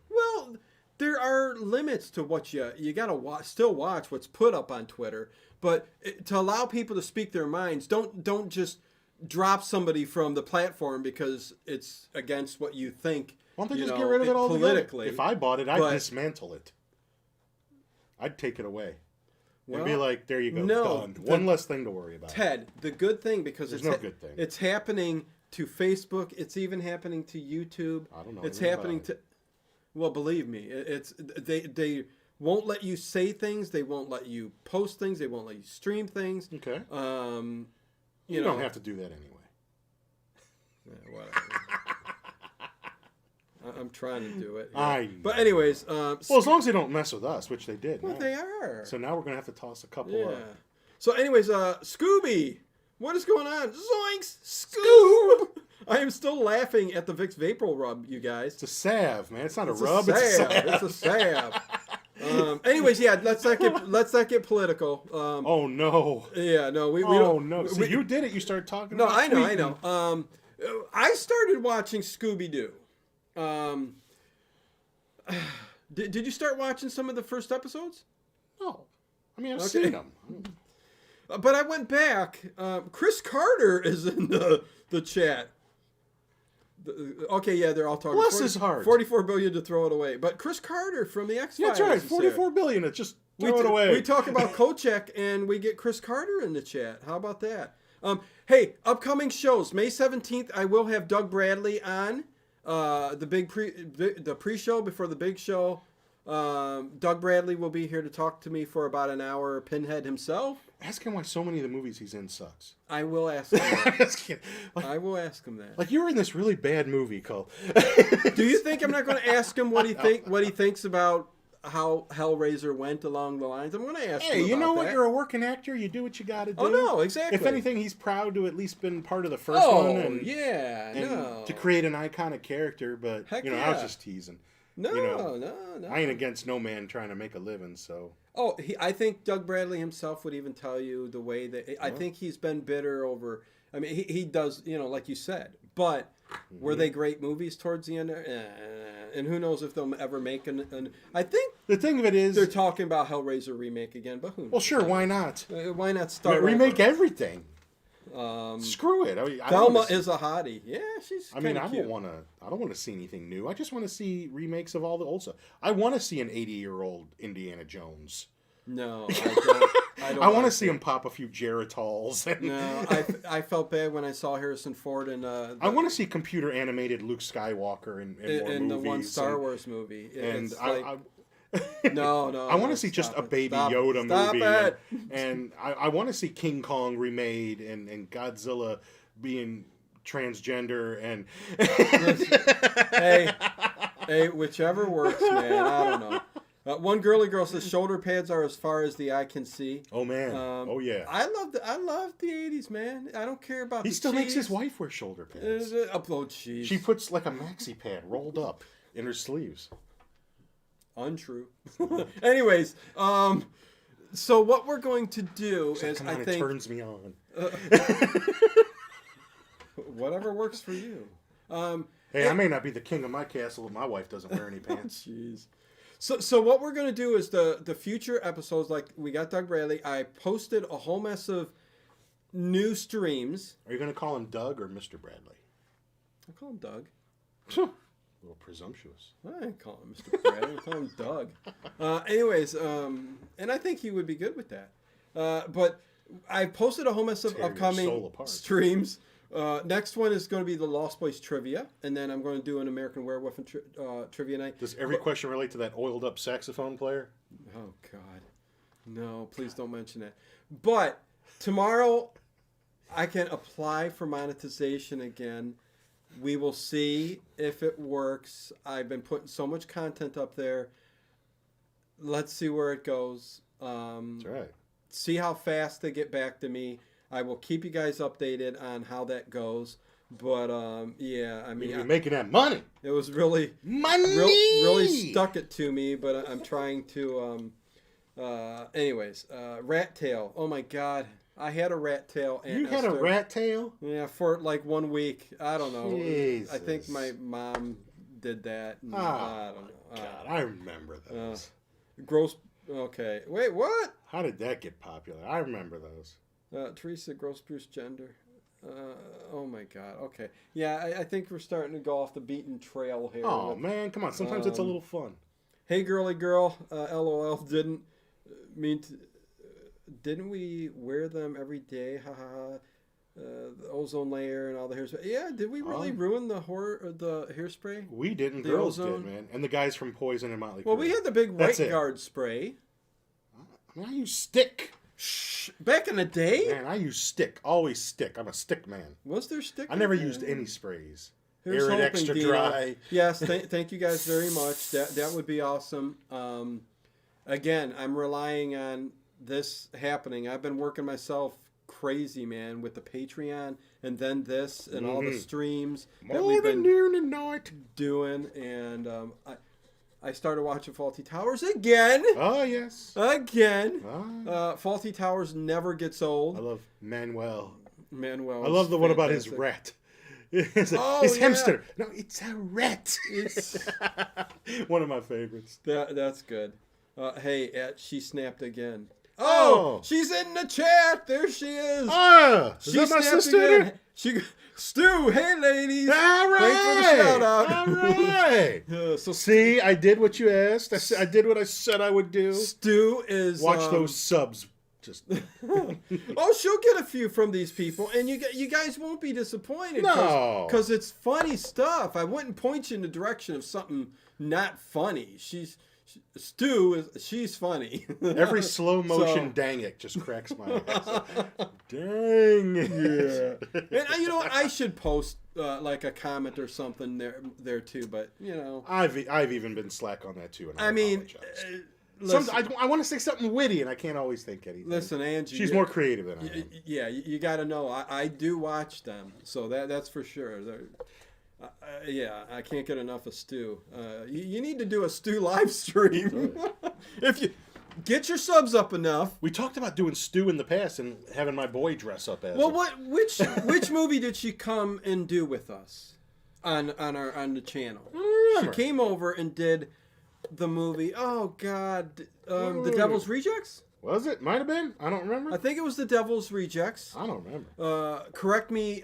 well, there are limits to what you gotta still watch what's put up on Twitter. But to allow people to speak their minds, don't just drop somebody from the platform because it's against what you think. Why don't they just get rid of it all politically? If I bought it, I'd dismantle it. I'd take it away. And be like, there you go, done. One less thing to worry about. Ted, the good thing, because there's no good thing. It's happening to Facebook. It's even happening to YouTube. I don't know. It's happening to. Well, believe me, it's they won't let you say things. They won't let you post things. They won't let you stream things. Okay. You don't have to do that anyway. Yeah, whatever. I'm trying to do it. But anyways, well, as long as they don't mess with us, which they did. Well, they are. So now we're gonna have to toss a couple. Yeah. So, anyways, Scooby, what is going on? Zoinks, Scoob. I am still laughing at the Vicks Vapor Rub, you guys. It's a salve, man. It's not it's a rub. It's a salve. Anyways, yeah, let's not get political. Oh no. Yeah, no, we don't. No. So you did it. You started talking. No, about I know. I started watching Scooby Doo. Did you start watching some of the first episodes? No. I mean, I've seen them. But I went back. Chris Carter is in the chat. Okay, yeah, they're all talking. Bless his heart. 44 billion to throw it away. But Chris Carter from the X-Files. Yeah, that's right. 44 billion to just throw it away. We talk about Kolchak and we get Chris Carter in the chat. How about that? Hey, upcoming shows. May 17th, I will have Doug Bradley on the pre-show before the big show. Doug Bradley will be here to talk to me for about an hour. Pinhead himself. Ask him why so many of the movies he's in sucks. I will ask him that. I will ask him that. Like, you were in this really bad movie called... Do you think I'm not going to ask him what he thinks about how Hellraiser went along the lines? I'm going to ask him about you know that. what? You're a working actor. You do what you got to do. Oh, no, exactly. If anything, he's proud to at least been part of the first one. And, no. To create an iconic character, but, Heck I was just teasing. No, no. I ain't against no man trying to make a living, so... Oh, I think Doug Bradley himself would even tell you the way that... I think he's been bitter over... I mean, he does, like you said. But were they great movies towards the end? And who knows if they'll ever make an... I think... The thing of it is... They're talking about Hellraiser remake again, but who knows? Well, sure, why not? Why not start remake everything? Screw it. Thelma is a hottie. Yeah, she's. I don't want to see anything new. I just want to see remakes of all the old stuff. I want to see an 80-year-old Indiana Jones. No, I don't. I want to see him pop a few Geritals. No, I felt bad when I saw Harrison Ford in. I want to see computer animated Luke Skywalker in more movies. The one Star Wars movie. And No. I want to see just a Baby Yoda movie. And I want to see King Kong remade and Godzilla being transgender and... hey, whichever works, man. I don't know. One girly girl says shoulder pads are as far as the eye can see. Oh man! Oh yeah! I love the 80s, man. I don't care about. He still makes his wife wear shoulder pads. Jeez. She puts like a maxi pad rolled up in her sleeves. Untrue. Anyways, so what we're going to do is, I think, it turns me on. Whatever works for you. Hey, I may not be the king of my castle if my wife doesn't wear any pants. Jeez. So what we're going to do is the future episodes, like we got Doug Bradley. I posted a whole mess of new streams. Are you going to call him Doug or Mr. Bradley? I'll call him Doug. A little presumptuous. I ain't call him Mr. Bradley. I'll call him Doug. Anyways, and I think he would be good with that. But I posted a whole mess of upcoming streams. Next one is going to be the Lost Boys trivia, and then I'm going to do an American Werewolf and trivia night. Does every question relate to that oiled up saxophone player? Oh God, no! Please don't mention that. But tomorrow, I can apply for monetization again. We will see if it works. I've been putting so much content up there. Let's see where it goes. That's right. See how fast they get back to me. I will keep you guys updated on how that goes. But, yeah, I mean... You're making that money. It was really... Money! Really stuck it to me, but I'm trying to... anyways, rat tail. Oh, my God. I had a rat tail. You had a rat tail? Yeah, for like 1 week. I don't know. Jesus. I think my mom did that. I don't know. God, I remember those. Gross... Okay. Wait, what? How did that get popular? I remember those. Teresa, gross Bruce gender. Oh my God. Okay. Yeah, I think we're starting to go off the beaten trail here. Oh man, come on. Sometimes it's a little fun. Hey, girly girl. LOL. Didn't mean to. Didn't we wear them every day? Ha ha ha. the ozone layer and all the hairspray. Yeah, did we really ruin the hairspray? We didn't. The girls ozone? Did, man. And the guys from Poison and Motley Crue. Well, we had the big right guard spray. I use stick. Shh. Back in the day? Man, I use stick. Always stick. I'm a stick man. Was there stick? I never used any sprays. Arid extra Dino. dry. Yes, thank you guys very much. That would be awesome. Again, I'm relying on this happening. I've been working myself crazy, man, with the Patreon and then this and all the streams that we've been doing. And I started watching Faulty Towers again. Oh, yes. Again. Faulty Towers never gets old. I love Manuel. Manuel. I love the one about his rat. His hamster. No, it's a rat. It's one of my favorites. That's good. Hey, she snapped again. Oh, she's in the chat. There she is. Is that my sister? Stu, hey ladies. All right. Thanks for the shout out. All right. See, I did what you asked. I did what I said I would do. Stu is watch those subs. Just she'll get a few from these people, and you guys won't be disappointed. No, because it's funny stuff. I wouldn't point you in the direction of something not funny. She's funny. Every slow motion dang it just cracks my ass. Dang. Yeah. And you know what? I should post like a comment or something there too. But you know, I've even been slack on that too. And I want to say something witty, and I can't always think anything. Listen, Angie, she's more creative than I am. Yeah, you got to know. I do watch them, so that's for sure. Yeah, I can't get enough of Stu. You need to do a Stu live stream. If you get your subs up enough. We talked about doing Stu in the past and having my boy dress up as. Well, which movie did she come and do with us on the channel? She came over and did the movie. Oh God, The Devil's Rejects. Was it? Might have been. I don't remember. I think it was The Devil's Rejects. I don't remember. Correct me,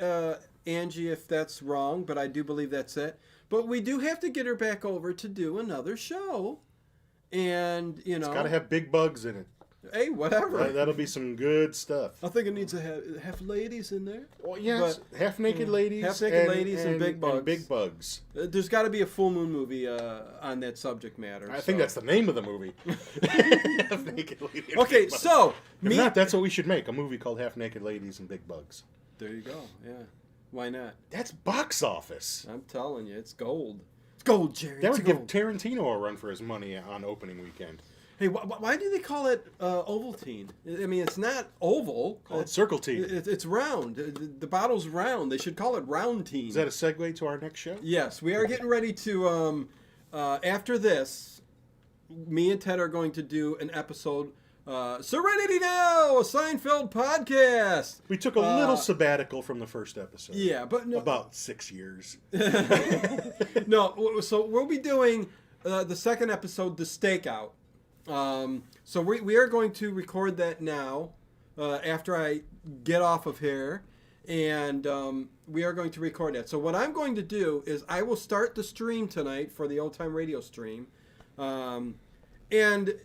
Angie, if that's wrong, but I do believe that's it. But we do have to get her back over to do another show. And, you know. It's got to have big bugs in it. Hey, whatever. That'll be some good stuff. I think it needs to have ladies in there. Well, yes. Half-naked ladies. Half-naked ladies and big bugs. And big bugs. There's got to be a full moon movie on that subject matter. I think that's the name of the movie. Half-naked ladies. Okay, so. If not, that's what we should make. A movie called Half-Naked Ladies and Big Bugs. There you go. Yeah. Why not? That's box office. I'm telling you, it's gold. It's gold, Jerry. That would give Tarantino a run for his money on opening weekend. Hey, why do they call it Ovaltine? I mean, it's not oval. Call it Circle Teen. It's round. The bottle's round. They should call it Round Teen. Is that a segue to our next show? Yes, we are getting ready to. After this, me and Ted are going to do an episode. Serenity Now, a Seinfeld podcast. We took a little sabbatical from the first episode. Yeah, but no, about 6 years. No, so we'll be doing the second episode, The Stakeout. So we are going to record that now after I get off of here, and we are going to record that. So what I'm going to do is I will start the stream tonight for the Old Time Radio stream, and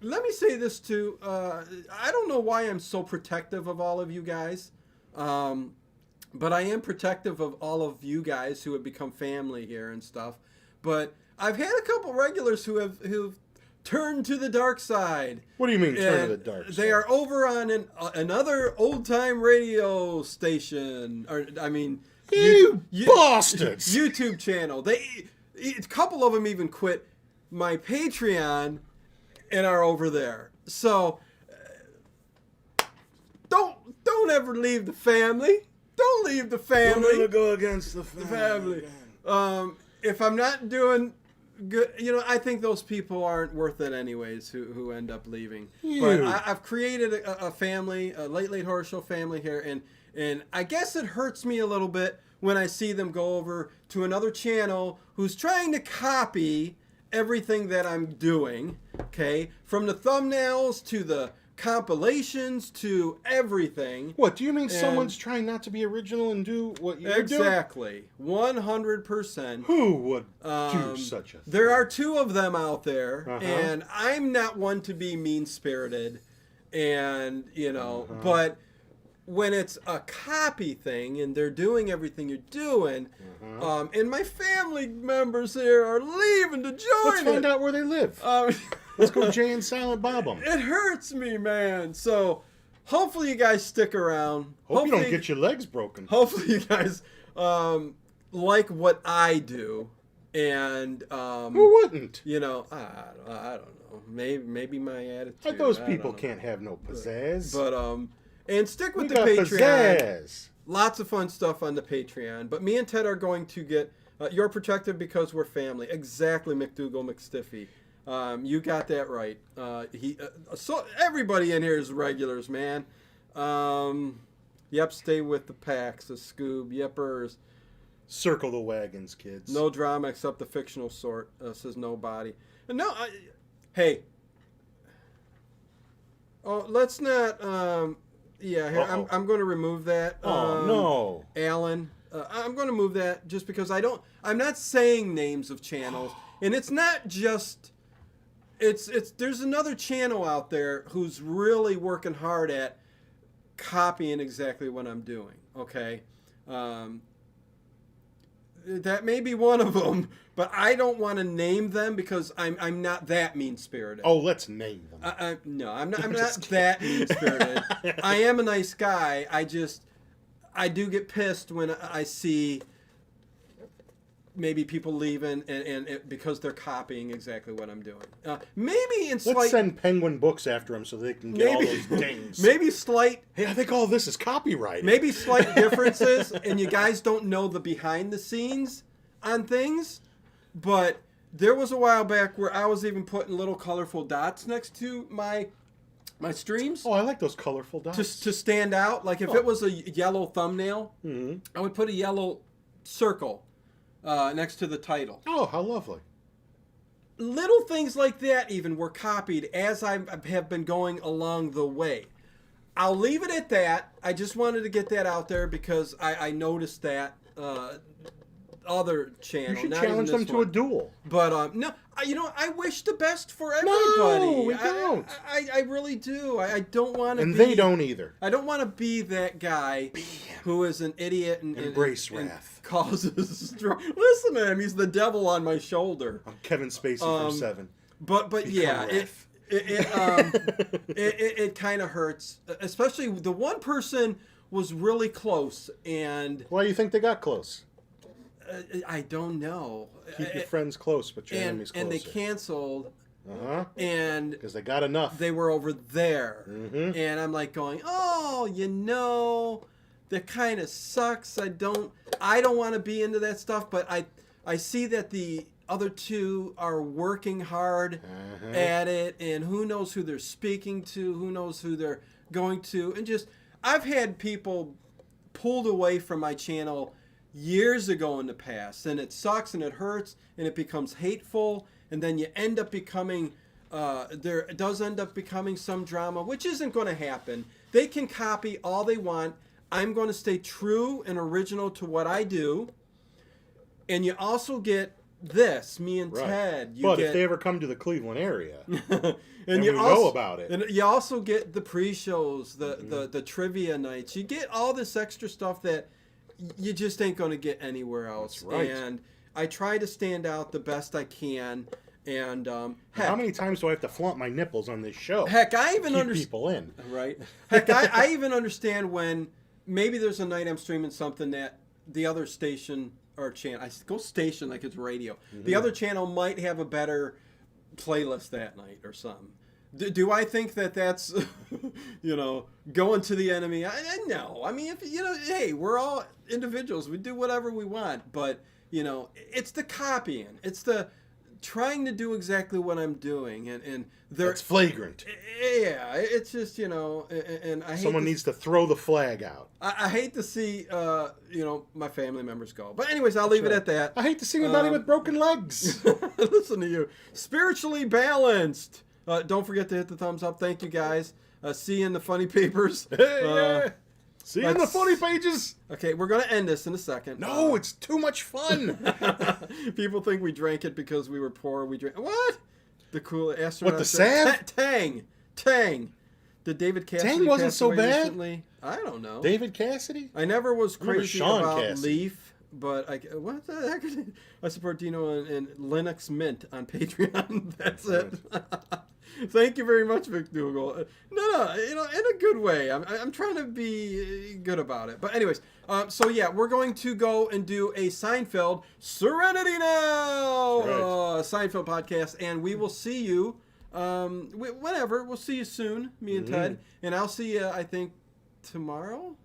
let me say this too. I don't know why I'm so protective of all of you guys, but I am protective of all of you guys who have become family here and stuff. But I've had a couple regulars who've turned to the dark side. What do you mean turn to the dark side? They are over on another Old Time Radio station, or I mean, you bastards! YouTube channel. A couple of them even quit my Patreon and are over there. So don't ever leave the family. Don't leave the family. Don't ever go against the family. If I'm not doing good, I think those people aren't worth it anyways who end up leaving. But I've created a family, a Late Horror Show family here, and I guess it hurts me a little bit when I see them go over to another channel who's trying to copy everything that I'm doing, okay? From the thumbnails to the compilations to everything. What, do you mean someone's trying not to be original and do what you're doing? Exactly. 100%. Who would do such a thing? There are two of them out there, and I'm not one to be mean-spirited, and, but when it's a copy thing and they're doing everything you're doing, and my family members here are leaving to join Let's find out where they live. Let's go Jay and Silent Bob them. It hurts me, man. So hopefully you guys stick around. Hope you don't get your legs broken. Hopefully you guys like what I do. And who wouldn't? You know, I don't know. Maybe my attitude. Those people can't have no pizzazz. But and stick with the Patreon. Pizzazz. Lots of fun stuff on the Patreon. But me and Ted are going to get You're Protected Because We're Family. Exactly, McDougal McStiffy. You got that right. So everybody in here is regulars, man. Yep, stay with the packs, the Scoob, Yippers. Circle the wagons, kids. No drama except the fictional sort, says nobody. No, hey. Oh, let's not. Yeah, here, I'm going to remove that. No, Alan. I'm going to move that just because I'm not saying names of channels, and it's not just. There's another channel out there who's really working hard at copying exactly what I'm doing. Okay. That may be one of them, but I don't want to name them because I'm not that mean-spirited. Oh, let's name them. No, I'm not that mean-spirited. I am a nice guy. I do get pissed when I see maybe people leaving and because they're copying exactly what I'm doing. Maybe in slight... Let's send Penguin Books after them so they can get all those dings. Maybe slight... Hey, I think all this is copyrighted. Maybe slight differences, and you guys don't know the behind the scenes on things, but there was a while back where I was even putting little colorful dots next to my streams. Oh, I like those colorful dots. To stand out. Like if it was a yellow thumbnail, I would put a yellow circle next to the title. Oh, how lovely. Little things like that even were copied as I have been going along the way. I'll leave it at that. I just wanted to get that out there because I noticed that other channel. You should challenge them to a duel. But no, I wish the best for everybody. No, we don't. I really do. I don't want to. And they don't either. I don't want to be that guy who is an idiot and embrace wrath. Causes strong. Listen to him. He's the devil on my shoulder. I'm Kevin Spacey from Seven. But yeah, it kind of hurts, especially the one person was really close. And why do you think they got close? I don't know. Keep your friends close, but your enemies closer. And they canceled. And because they got enough. They were over there. And I'm like going, that kind of sucks. I don't want to be into that stuff, but I see that the other two are working hard at it, and who knows who they're speaking to, who knows who they're going to, and just I've had people pulled away from my channel years ago in the past, and it sucks and it hurts and it becomes hateful, and then you end up becoming there does end up becoming some drama, which isn't going to happen. They can copy all they want. I'm going to stay true and original to what I do. And you also get this, me and Ted. If they ever come to the Cleveland area, and you know about it. And you also get the pre-shows, the trivia nights. You get all this extra stuff that you just ain't going to get anywhere else. That's right. And I try to stand out the best I can. And heck, how many times do I have to flaunt my nipples on this show? Heck, I even understand people in. Right. Heck, I even understand when maybe there's a night I'm streaming something that the other station or channel, I go station like it's radio. The other channel might have a better playlist that night or something. Do I think that's going to the enemy? No. I mean, if hey, we're all individuals. We do whatever we want, but it's the copying. It's the trying to do exactly what I'm doing, and it's flagrant. Yeah, it's just and I hate someone needs to throw the flag out. I hate to see my family members go, but anyways, I'll leave it at that. I hate to see anybody with broken legs. Listen to you, spiritually balanced. Don't forget to hit the thumbs up. Thank you guys. See you in the funny papers. See you in the funny pages. Okay, we're going to end this in a second. No, it's too much fun. People think we drank it because we were poor. We drank... What? The cool astronaut... What, the Sav? Tang. Did David Cassidy Dang, wasn't pass so away bad. recently? I don't know. David Cassidy? I never was crazy about Cassidy. Leaf, but what the heck? I support Dino and Linux Mint on Patreon. That's it. Thank you very much, Vic Dougal. No, in a good way. I'm trying to be good about it. But anyways, so yeah, we're going to go and do a Seinfeld Serenity Now Seinfeld podcast, and we will see you whenever. We'll see you soon, me and Ted, and I'll see you. I think tomorrow.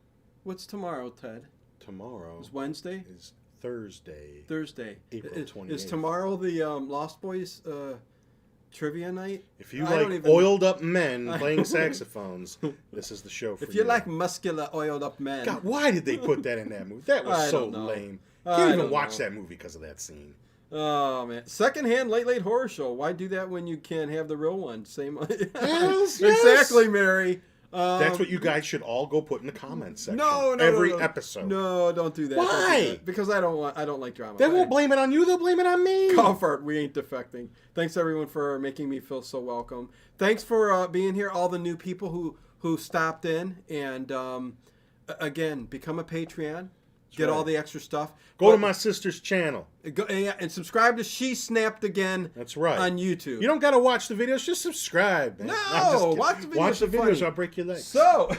What's tomorrow, Ted? Tomorrow is Wednesday. Is Thursday. April 28th. Is tomorrow the Lost Boys trivia night? If you like oiled up men playing saxophones, this is the show for you. If you like muscular oiled up men. God, why did they put that in that movie? That was so lame. Can't even watch that movie because of that scene. Oh man! Secondhand late horror show. Why do that when you can have the real one? Same. Yes. Exactly, Mary. That's what you guys should all go put in the comments section. No, every episode. No, don't do that. Why? Don't do that. Because I don't like drama. They won't blame it on you. They'll blame it on me. Comfort. We ain't defecting. Thanks everyone for making me feel so welcome. Thanks for being here. All the new people who stopped in, and again, become a Patreon. Get all the extra stuff. Go to my sister's channel. And subscribe to She Snapped Again. That's right. On YouTube. You don't got to watch the videos. Just subscribe, man. No, watch the videos. Watch the videos. I'll break your legs. So,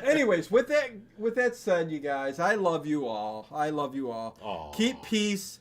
anyways, with that said, you guys, I love you all. Aww. Keep peace.